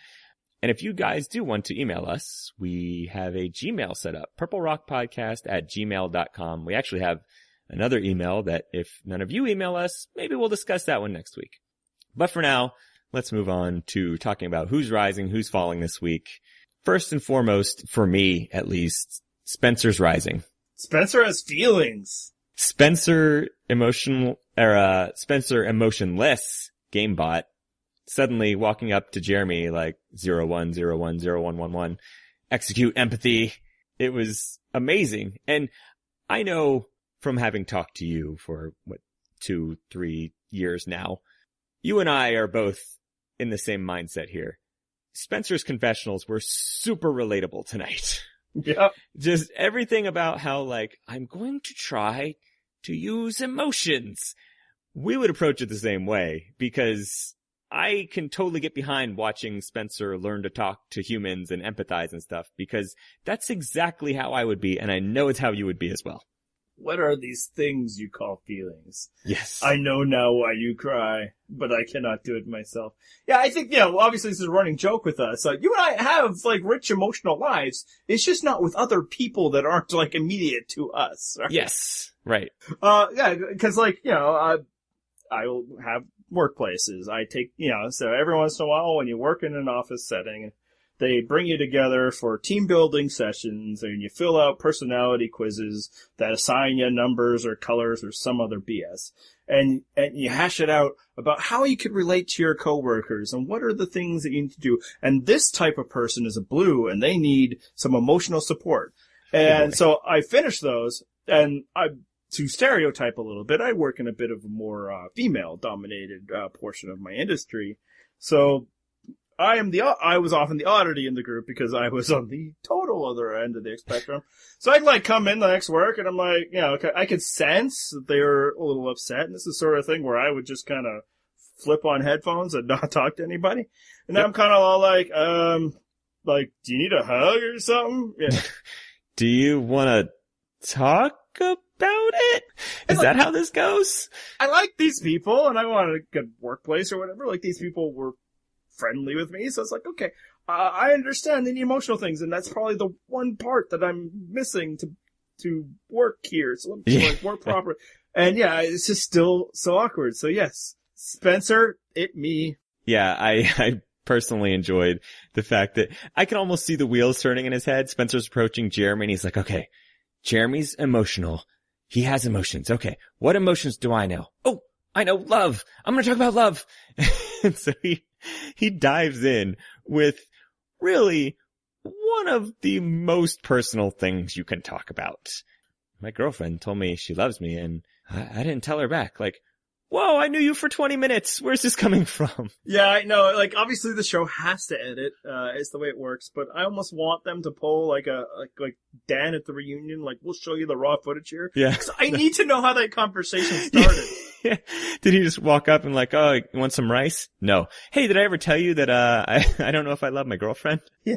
And if you guys do want to email us, we have a Gmail set up, purplerockpodcast@gmail.com. We actually have another email that if none of you email us, maybe we'll discuss that one next week. But for now, let's move on to talking about who's rising, who's falling this week. First and foremost, for me at least, Spencer's rising. Spencer has feelings. Spencer Emotionless GameBot suddenly walking up to Jeremy like 01010111, execute empathy. It was amazing. And I know from having talked to you for 2-3 years now, you and I are both in the same mindset here. Spencer's confessionals were super relatable tonight. Yeah. Just everything about how, like, I'm going to try to use emotions. We would approach it the same way, because I can totally get behind watching Spencer learn to talk to humans and empathize and stuff, because that's exactly how I would be, and I know it's how you would be as well. What are these things you call feelings? Yes. I know now why you cry, but I cannot do it myself. Yeah, I think, obviously this is a running joke with us. Like, you and I have, like, rich emotional lives. It's just not with other people that aren't, like, immediate to us. Right? Yes. Right. Yeah, cause, like, I will have workplaces. I take, so every once in a while when you work in an office setting, they bring you together for team building sessions, and you fill out personality quizzes that assign you numbers or colors or some other BS. And you hash it out about how you could relate to your coworkers and what are the things that you need to do. And this type of person is a blue and they need some emotional support. And so I finish those, and to stereotype a little bit, I work in a bit of a more female dominated portion of my industry. So I was often the oddity in the group because I was on the total other end of the spectrum. So I'd like come in the next work and I'm like, I could sense that they were a little upset. And this is the sort of thing where I would just kind of flip on headphones and not talk to anybody. And I'm kind of all like, do you need a hug or something? Yeah. Do you want to talk about it? Is that how this goes? I like these people and I want a good workplace or whatever. Like, these people were friendly with me, so it's like, okay, I understand the emotional things, and that's probably the one part that I'm missing to work here, so let me work properly. And yeah, it's just still so awkward. So yes, Spencer, me. Yeah, I personally enjoyed the fact that I can almost see the wheels turning in his head. Spencer's approaching Jeremy, and he's like, okay, Jeremy's emotional. He has emotions. Okay, what emotions do I know? Oh, I know love. I'm going to talk about love. And so he dives in with really one of the most personal things you can talk about. My girlfriend told me she loves me, and I didn't tell her back. Like, whoa, I knew you for 20 minutes. Where's this coming from? Yeah, I know. Like, obviously the show has to edit. It's the way it works. But I almost want them to pull like Dan at the reunion. Like, we'll show you the raw footage here. Yeah. Because I need to know how that conversation started. Yeah. Did he just walk up and like, oh, you want some rice? No. Hey, did I ever tell you that, I don't know if I love my girlfriend? Yeah.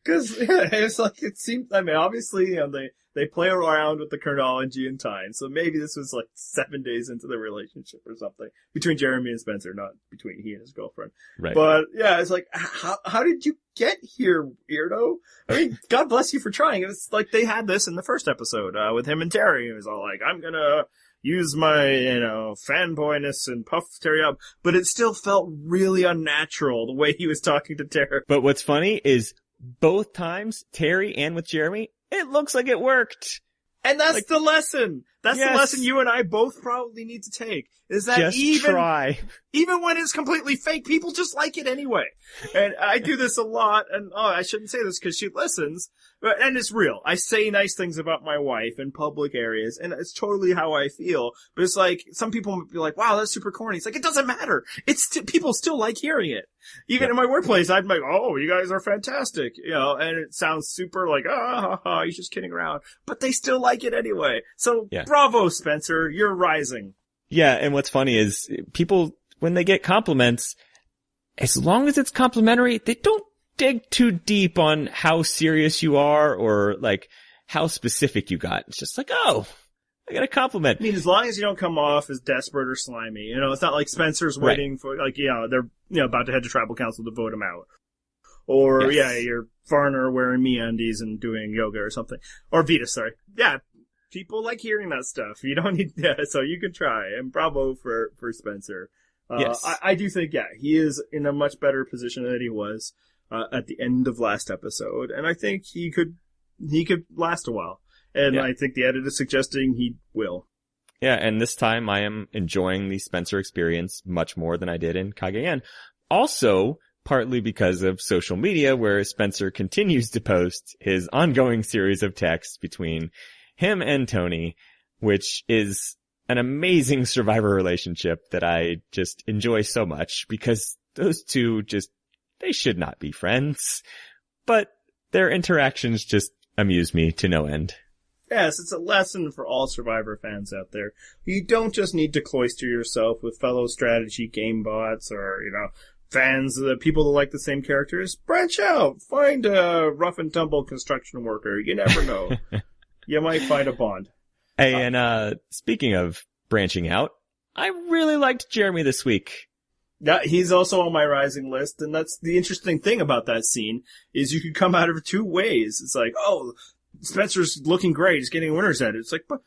Cause, it's like, it seemed, obviously, they play around with the chronology and time. So maybe this was like 7 days into the relationship or something between Jeremy and Spencer, not between he and his girlfriend. Right. But yeah, it's like, how did you get here, weirdo? I mean, God bless you for trying. It was like they had this in the first episode, with him and Terry. It was all like, I'm gonna use my, fanboyness and puff Terry up. But it still felt really unnatural the way he was talking to Terry. But what's funny is both times, Terry and with Jeremy, it looks like it worked. And that's the lesson. That's the lesson you and I both probably need to take. Is that just try. Even when it's completely fake, people just like it anyway. And I do this a lot, and I shouldn't say this because she listens, and it's real. I say nice things about my wife in public areas, and it's totally how I feel. But it's like, some people might be like, wow, that's super corny. It's like, it doesn't matter. People still like hearing it. Even in my workplace, I'd be like, oh, you guys are fantastic. And it sounds super like, you're just kidding around. But they still like it anyway. So bravo, Spencer. You're rising. Yeah, and what's funny is people, when they get compliments, as long as it's complimentary, they don't dig too deep on how serious you are or like how specific you got. It's just like, oh, I got a compliment. I mean, as long as you don't come off as desperate or slimy, it's not like Spencer's waiting for, like, they're, about to head to tribal council to vote him out. Or, you're foreigner wearing MeUndies and doing yoga or something. Or Vita, sorry. Yeah. People like hearing that stuff. You don't need, so you can try. And bravo for Spencer. Yes. I do think, he is in a much better position than he was, at the end of last episode. And I think he could last a while. And I think the edit is suggesting he will. Yeah, and this time I am enjoying the Spencer experience much more than I did in Cagayan. Also, partly because of social media, where Spencer continues to post his ongoing series of texts between him and Tony, which is an amazing survivor relationship that I just enjoy so much because those two just they should not be friends. But their interactions just amuse me to no end. Yes, it's a lesson for all Survivor fans out there. You don't just need to cloister yourself with fellow strategy game bots or, fans, the people that like the same characters. Branch out. Find a rough and tumble construction worker. You never know. You might find a bond. Hey, and speaking of branching out, I really liked Jeremy this week. Yeah, he's also on my rising list, and that's the interesting thing about that scene, is you could come out of it two ways. It's like, oh, Spencer's looking great, he's getting winners at it. It's like, but,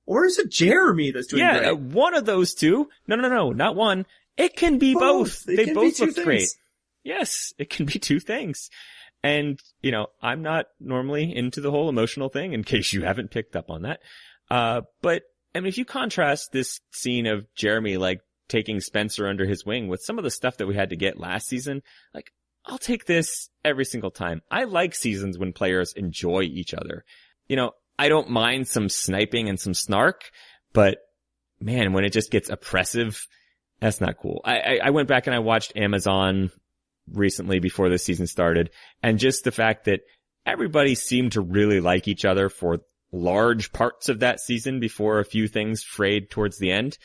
or is it Jeremy that's doing great? Yeah, one of those two. No, not one. It can be both. They both look great. Yes, it can be two things. And, I'm not normally into the whole emotional thing, in case you haven't picked up on that. But, I mean, if you contrast this scene of Jeremy, taking Spencer under his wing with some of the stuff that we had to get last season, I'll take this every single time. I like seasons when players enjoy each other. I don't mind some sniping and some snark, but man, when it just gets oppressive, that's not cool. I went back and I watched Amazon recently before the season started, and just the fact that everybody seemed to really like each other for large parts of that season before a few things frayed towards the end.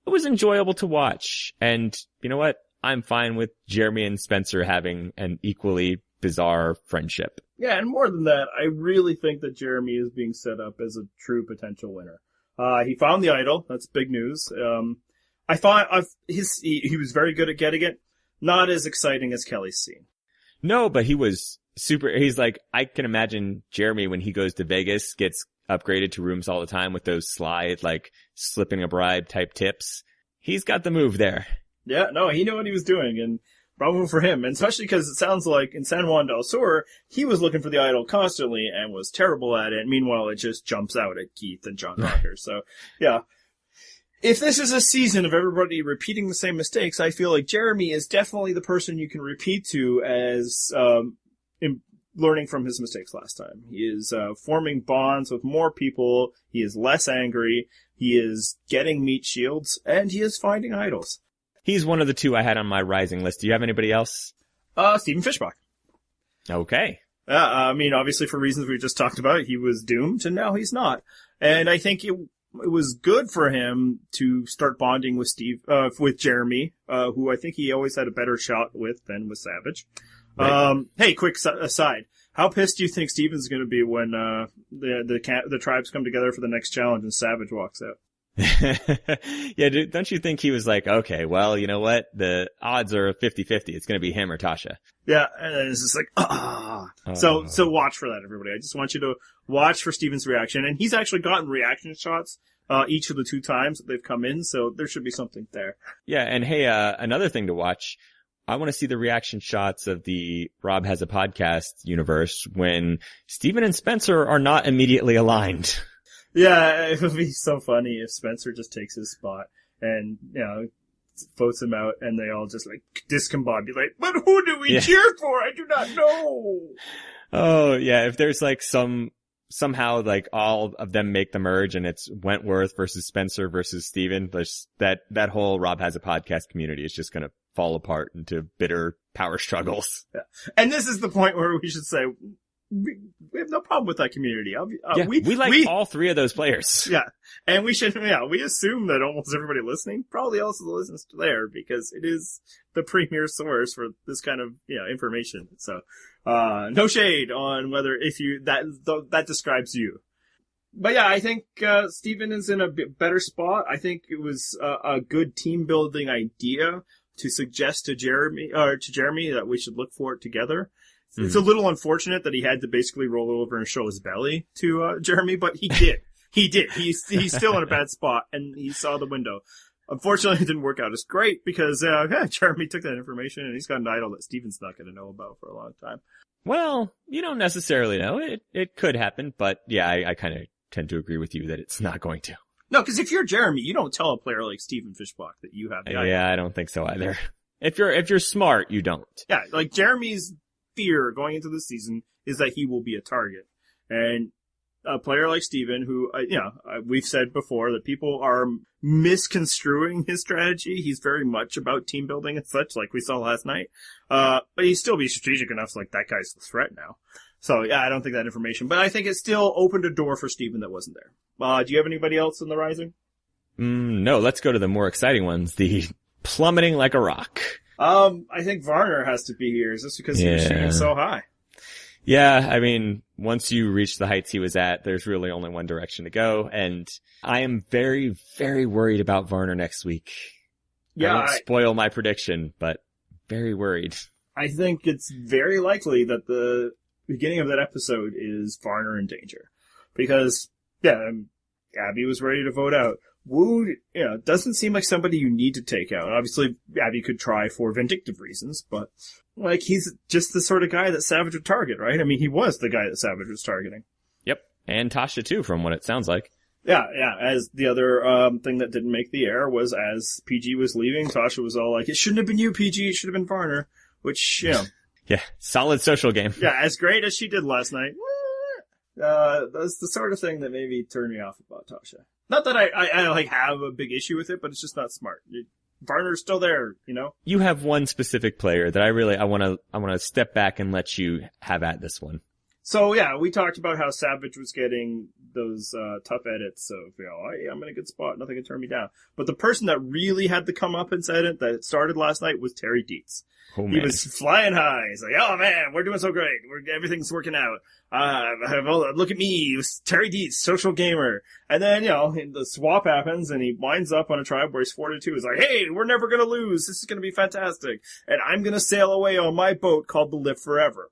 It was enjoyable to watch. And you know what? I'm fine with Jeremy and Spencer having an equally bizarre friendship. Yeah, and more than that, I really think that Jeremy is being set up as a true potential winner. He found the idol. That's big news. I thought he was very good at getting it. Not as exciting as Kelly's scene. No, but he was super. He's I can imagine Jeremy when he goes to Vegas gets upgraded to rooms all the time with those sly, slipping a bribe type tips. He's got the move there. Yeah, no, he knew what he was doing, and bravo for him. And especially because it sounds like in San Juan del Sur, he was looking for the idol constantly and was terrible at it. Meanwhile, it just jumps out at Keith and John Rocker. So, yeah. If this is a season of everybody repeating the same mistakes, I feel like Jeremy is definitely the person you can repeat to as learning from his mistakes last time. He is forming bonds with more people. He is less angry. He is getting meat shields, and he is finding idols. He's one of the two I had on my rising list. Do you have anybody else? Stephen Fishbach. Okay. Obviously for reasons we just talked about, he was doomed, and now he's not. And I think it was good for him to start bonding with with Jeremy, who I think he always had a better shot with than with Savage. Right. Hey, quick aside. How pissed do you think Steven's going to be when the tribes come together for the next challenge and Savage walks out? Yeah, dude, don't you think he was okay, well, you know what? The odds are 50-50. It's going to be him or Tasha. Yeah, and it's just So watch for that, everybody. I just want you to watch for Steven's reaction. And he's actually gotten reaction shots each of the two times that they've come in, so there should be something there. Yeah, and hey, another thing to watch. I want to see the reaction shots of the Rob Has a Podcast universe when Steven and Spencer are not immediately aligned. Yeah, it would be so funny if Spencer just takes his spot and, votes him out and they all just discombobulate. But who do we cheer for? I do not know. Oh, yeah. If there's somehow all of them make the merge and it's Wentworth versus Spencer versus Steven, that whole Rob Has a Podcast community is just going to fall apart into bitter power struggles. Yeah. And this is the point where we should say, we have no problem with that community. We like all three of those players. Yeah. And we assume that almost everybody listening probably also listens to there because it is the premier source for this kind of, information. So, no shade on whether that describes you. But yeah, I think, Steven is in a bit better spot. I think it was a good team building idea to suggest to Jeremy that we should look for it together. Mm-hmm. It's a little unfortunate that he had to basically roll over and show his belly to Jeremy, but he did. He did. He's still in a bad spot, and he saw the window. Unfortunately, it didn't work out as great because Jeremy took that information, and he's got an idol that Steven's not going to know about for a long time. Well, you don't necessarily know. It could happen, but yeah, I kind of tend to agree with you that it's not going to. No, because if you're Jeremy, you don't tell a player like Stephen Fishbach that you have the idol. Yeah, I don't think so either. If you're smart, you don't. Yeah, Jeremy's fear going into the season is that he will be a target. And a player like Steven, who, we've said before that people are misconstruing his strategy. He's very much about team building and such, like we saw last night. But he'd still be strategic enough, so like that guy's the threat now. So yeah, I don't think that information, but I think it still opened a door for Steven that wasn't there. Do you have anybody else in the Rising? No, let's go to the more exciting ones. The plummeting like a rock. I think Varner has to be here. Is this because he was shooting so high? Yeah, I mean, once you reach the heights he was at, there's really only one direction to go, and I am very, very worried about Varner next week. Yeah, I won't spoil my prediction, but very worried. I think it's very likely that the beginning of that episode is Varner in danger. Because, Abby was ready to vote out. Wood, doesn't seem like somebody you need to take out. Obviously, Abby could try for vindictive reasons, but, like, he's just the sort of guy that Savage would target, right? I mean, he was the guy that Savage was targeting. Yep. And Tasha, too, from what it sounds like. Yeah. As the other thing that didn't make the air was as PG was leaving, Tasha was all like, it shouldn't have been you, PG, it should have been Varner. Which, Yeah, solid social game. Yeah, as great as she did last night. That's the sort of thing that maybe turned me off about Tasha. Not that I like have a big issue with it, but it's just not smart. Varner's still there, You have one specific player that I want to step back and let you have at this one. So yeah, we talked about how Savage was getting those tough edits of, hey, I'm in a good spot, nothing can turn me down. But the person that really had the comeuppance edit that started last night was Terry Dietz. Oh, he was flying high. He's like, oh man, we're doing so great. Everything's working out. Look at me, Terry Dietz, social gamer. And then, the swap happens and he winds up on a tribe where he's 42. He's like, hey, we're never going to lose. This is going to be fantastic. And I'm going to sail away on my boat called the Live Forever.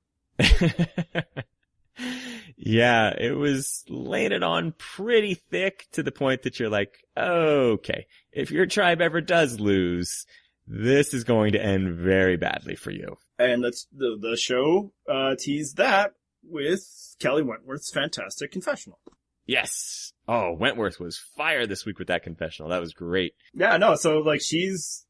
Yeah, it was laying it on pretty thick to the point that you're like, okay, if your tribe ever does lose, this is going to end very badly for you. And that's the show teased that with Kelly Wentworth's fantastic confessional. Yes. Oh, Wentworth was fire this week with that confessional. That was great. Yeah, no, so like she's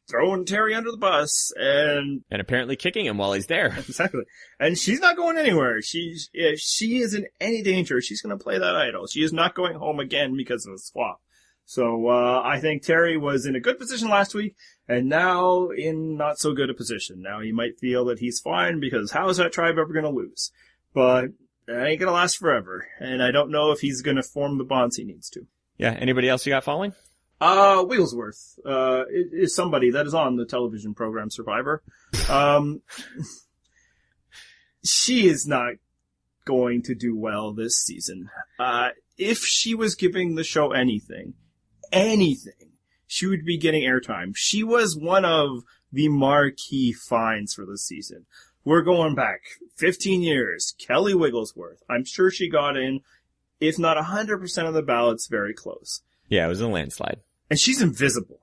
throwing Terry under the bus and apparently kicking him while he's there. Exactly. And she's not going anywhere. If she is in any danger, she's going to play that idol. She is not going home again because of a swap. So, I think Terry was in a good position last week and now in not so good a position. Now he might feel that he's fine because how is that tribe ever going to lose? But it ain't going to last forever. And I don't know if he's going to form the bonds he needs to. Yeah. Anybody else you got falling? Wigglesworth, is somebody that is on the television program Survivor. She is not going to do well this season. If she was giving the show anything, she would be getting airtime. She was one of the marquee finds for this season. We're going back 15 years. Kelly Wigglesworth. I'm sure she got in, if not 100% of the ballots, very close. Yeah, it was a landslide. And she's invisible.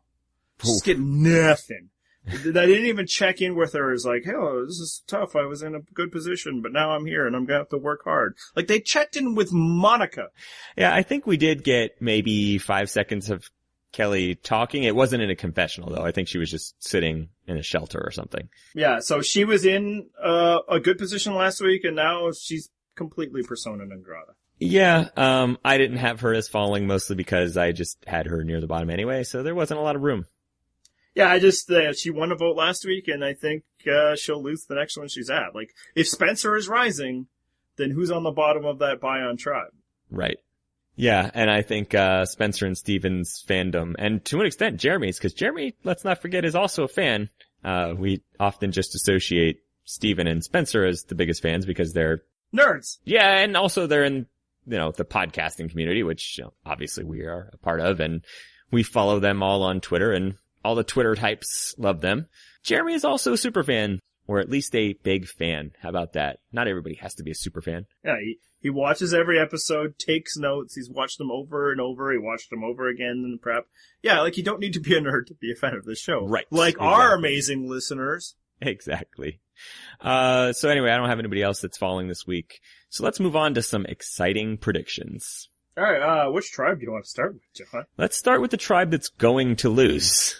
She's getting nothing. I didn't even check in with her as like, hey, this is tough. I was in a good position, but now I'm here and I'm going to have to work hard. Like they checked in with Monica. Yeah, I think we did get maybe 5 seconds of Kelly talking. It wasn't in a confessional though. I think she was just sitting in a shelter or something. Yeah, so she was in a good position last week and now she's completely persona non grata. Yeah, I didn't have her as falling mostly because I just had her near the bottom anyway, so there wasn't a lot of room. Yeah, she won a vote last week, and I think she'll lose the next one she's at. Like, if Spencer is rising, then who's on the bottom of that Bion tribe? Right. Yeah, and I think Spencer and Steven's fandom, and to an extent Jeremy's, because Jeremy, let's not forget, is also a fan. We often just associate Steven and Spencer as the biggest fans because they're nerds. Yeah, and also they're in the podcasting community, which obviously we are a part of, and we follow them all on Twitter, and all the Twitter types love them. Jeremy is also a super fan, or at least a big fan. How about that? Not everybody has to be a super fan. Yeah, he watches every episode, takes notes, he's watched them over and over, he watched them over again in the prep. Yeah, like you don't need to be a nerd to be a fan of this show. Right. Like exactly. Our amazing listeners. Exactly. So anyway, I don't have anybody else that's falling this week. So let's move on to some exciting predictions. All right, which tribe do you want to start with, John? Let's start with the tribe that's going to lose.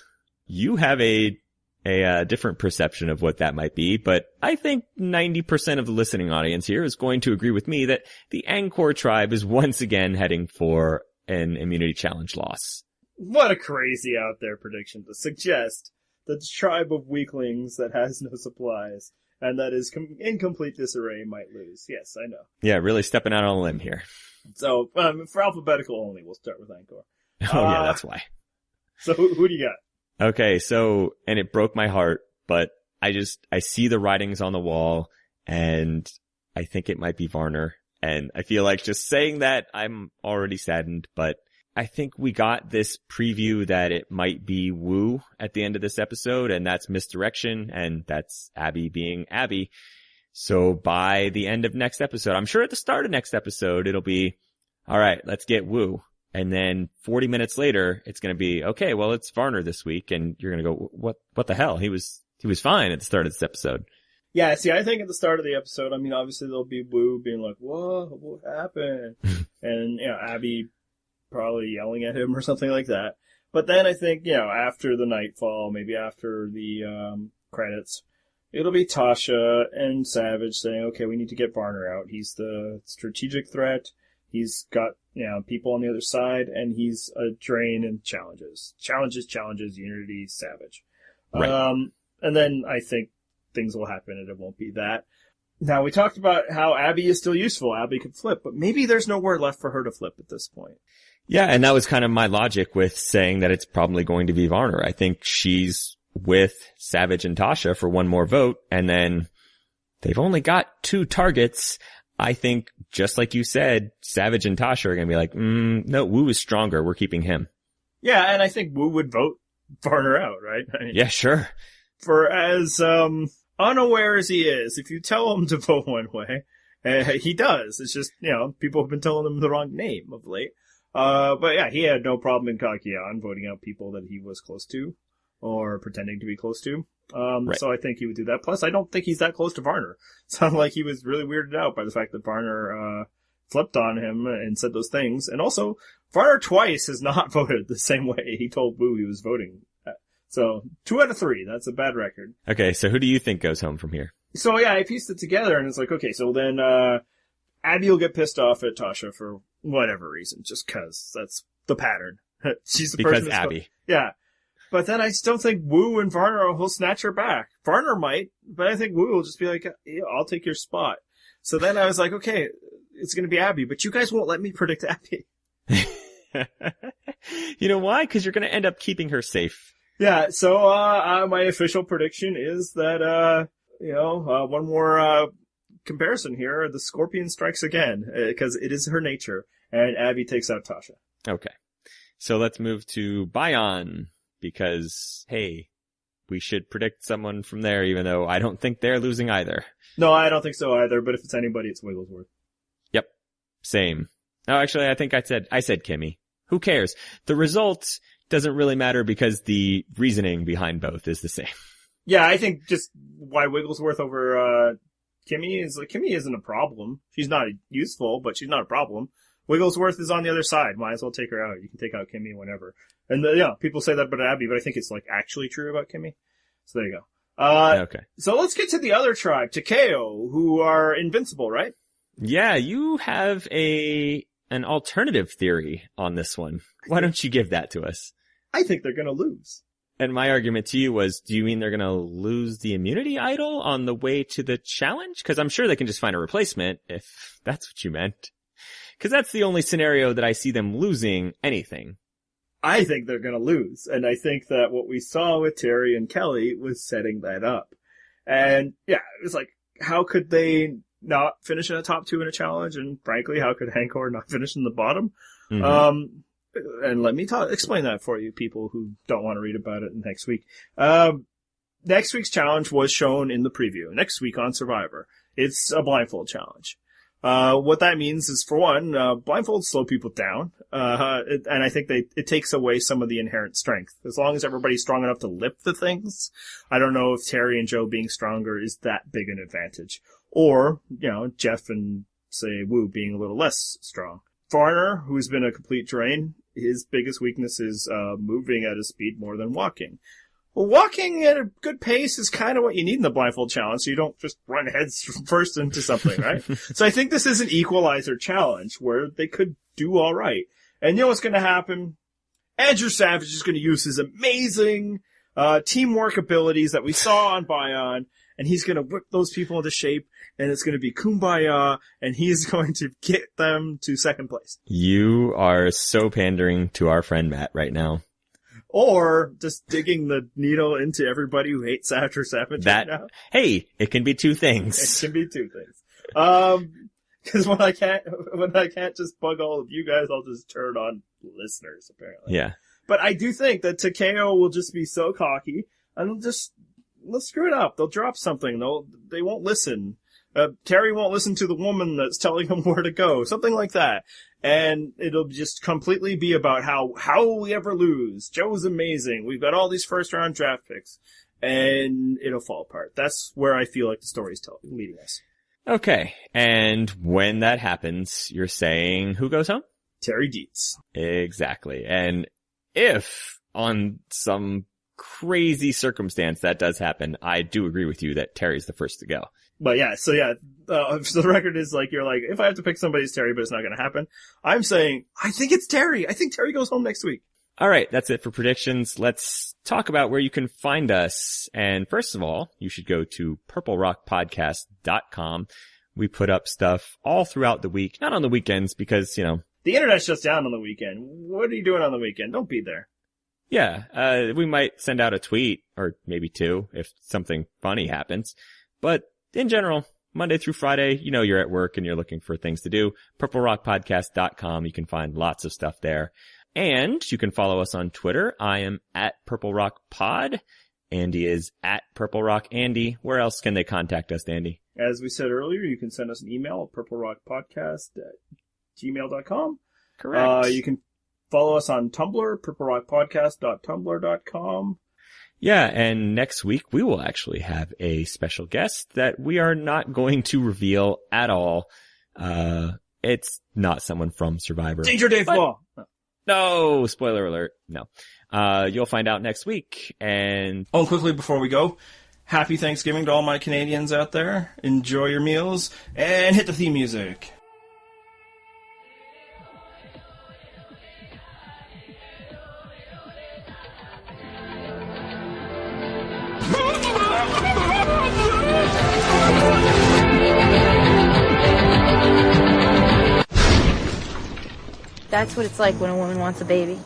You have a a different perception of what that might be, but I think 90% of the listening audience here is going to agree with me that the Angkor tribe is once again heading for an immunity challenge loss. What a crazy out there prediction to suggest that the tribe of weaklings that has no supplies and that is in complete disarray might lose. Yes, I know. Yeah, really stepping out on a limb here. So, for alphabetical only, we'll start with Angkor. Oh yeah, that's why. So who do you got? Okay, so, and it broke my heart, but I see the writings on the wall, and I think it might be Varner. And I feel like just saying that, I'm already saddened, but I think we got this preview that it might be Wu at the end of this episode, and that's misdirection, and that's Abby being Abby. So by the end of next episode, I'm sure at the start of next episode, it'll be, all right, let's get Wu. And then 40 minutes later, it's going to be, okay, well, it's Varner this week. And you're going to go, what the hell? He was fine at the start of this episode. Yeah, see, I think at the start of the episode, I mean, obviously there'll be Wu being like, what happened? And, Abby probably yelling at him or something like that. But then I think, after the nightfall, maybe after the, credits, it'll be Tasha and Savage saying, okay, we need to get Varner out. He's the strategic threat. He's got, people on the other side, and he's a drain in challenges. Challenges, Unity, Savage. Right. And then I think things will happen and it won't be that. Now, we talked about how Abby is still useful. Abby can flip, but maybe there's nowhere left for her to flip at this point. Yeah, and that was kind of my logic with saying that it's probably going to be Varner. I think she's with Savage and Tasha for one more vote, and then they've only got 2 targets. I think, just like you said, Savage and Tasha are going to be like, no, Wu is stronger. We're keeping him. Yeah, and I think Wu would vote Varner out, right? I mean, yeah, sure. For as unaware as he is, if you tell him to vote one way, he does. It's just, people have been telling him the wrong name of late. But yeah, he had no problem in Kakian voting out people that he was close to or pretending to be close to. Right. So I think he would do that. Plus, I don't think he's that close to Varner. Sounded like he was really weirded out by the fact that Varner, flipped on him and said those things. And also, Varner twice has not voted the same way he told Wu he was voting. So, 2 out of 3. That's a bad record. Okay, so who do you think goes home from here? So yeah, I pieced it together and it's like, okay, so then, Abby will get pissed off at Tasha for whatever reason, just cause that's the pattern. She's the person Because Abby. Yeah. But then I still think Wu and Varner will snatch her back. Varner might, but I think Wu will just be like, yeah, I'll take your spot. So then I was like, okay, it's gonna be Abby, but you guys won't let me predict Abby. You know why? Because you're gonna end up keeping her safe. Yeah, so, my official prediction is that, one more, comparison here. The Scorpion strikes again, because it is her nature, and Abby takes out Tasha. Okay. So let's move to Bion, because, hey, we should predict someone from there, even though I don't think they're losing either. No, I don't think so either, but if it's anybody, it's Wigglesworth. Yep. Same. No, actually, I think I said Kimmy. Who cares? The result doesn't really matter because the reasoning behind both is the same. Yeah, I think just why Wigglesworth over, Kimmy is, Kimmy isn't a problem. She's not useful, but she's not a problem. Wigglesworth is on the other side. Might as well take her out. You can take out Kimmy whenever. And people say that about Abby, but I think it's actually true about Kimmy. So there you go. Okay. So let's get to the other tribe, Takeo, who are invincible, right? Yeah, you have an alternative theory on this one. Why don't you give that to us? I think they're gonna lose. And my argument to you was, do you mean they're gonna lose the immunity idol on the way to the challenge? Because I'm sure they can just find a replacement, if that's what you meant. Because that's the only scenario that I see them losing anything. I think they're gonna lose. And I think that what we saw with Terry and Kelly was setting that up. And yeah, it was like, how could they not finish in a top 2 in a challenge? And frankly, how could Angkor not finish in the bottom? Mm-hmm. And let me explain that for you people who don't want to read about it next week. Next week's challenge was shown in the preview. Next week on Survivor. It's a blindfold challenge. What that means is, for one, blindfolds slow people down. And I think it takes away some of the inherent strength. As long as everybody's strong enough to lift the things, I don't know if Terry and Joe being stronger is that big an advantage. Or, Jeff and, say, Wu being a little less strong. Varner, who's been a complete drain, his biggest weakness is moving at a speed more than walking. walking at a good pace is kind of what you need in the blindfold challenge, so you don't just run heads first into something, right? So I think this is an equalizer challenge where they could do all right. And you know what's going to happen? Andrew Savage is going to use his amazing teamwork abilities that we saw on Bion, and he's going to whip those people into shape, and it's going to be kumbaya, and he's going to get them to second place. You are so pandering to our friend Matt right now. Or just digging the needle into everybody who hates Andrew Savage right now. Hey, it can be two things. It can be two things. Cause when I can't just bug all of you guys, I'll just turn on listeners, apparently. Yeah. But I do think that Takeo will just be so cocky, and they'll screw it up. They'll drop something. They won't listen. Terry won't listen to the woman that's telling him where to go. Something like that. And it'll just completely be about how will we ever lose? Joe's amazing. We've got all these first round draft picks. And it'll fall apart. That's where I feel like the story's leading us. Okay. And when that happens, you're saying who goes home? Terry Dietz. Exactly. And if on some crazy circumstance that does happen, I do agree with you that Terry's the first to go. But yeah, so the record is like, you're like, if I have to pick somebody, it's Terry, but it's not going to happen. I'm saying, I think it's Terry. I think Terry goes home next week. All right, that's it for predictions. Let's talk about where you can find us. And first of all, you should go to purplerockpodcast.com. We put up stuff all throughout the week, not on the weekends because, the internet shuts down on the weekend. What are you doing on the weekend? Don't be there. Yeah, we might send out a tweet or maybe two if something funny happens. But in general, Monday through Friday, you're at work and you're looking for things to do. purplerockpodcast.com. You can find lots of stuff there. And you can follow us on Twitter. I am at purplerockpod. Andy is at purplerockandy. Where else can they contact us, Andy? As we said earlier, you can send us an email at purplerockpodcast@gmail.com. Correct. You can follow us on Tumblr, purplerockpodcast.tumblr.com. Yeah, and next week we will actually have a special guest that we are not going to reveal at all. It's not someone from Survivor. Danger Dave Ball! No, spoiler alert. No. You'll find out next week. And quickly before we go, happy Thanksgiving to all my Canadians out there. Enjoy your meals, and hit the theme music. That's what it's like when a woman wants a baby.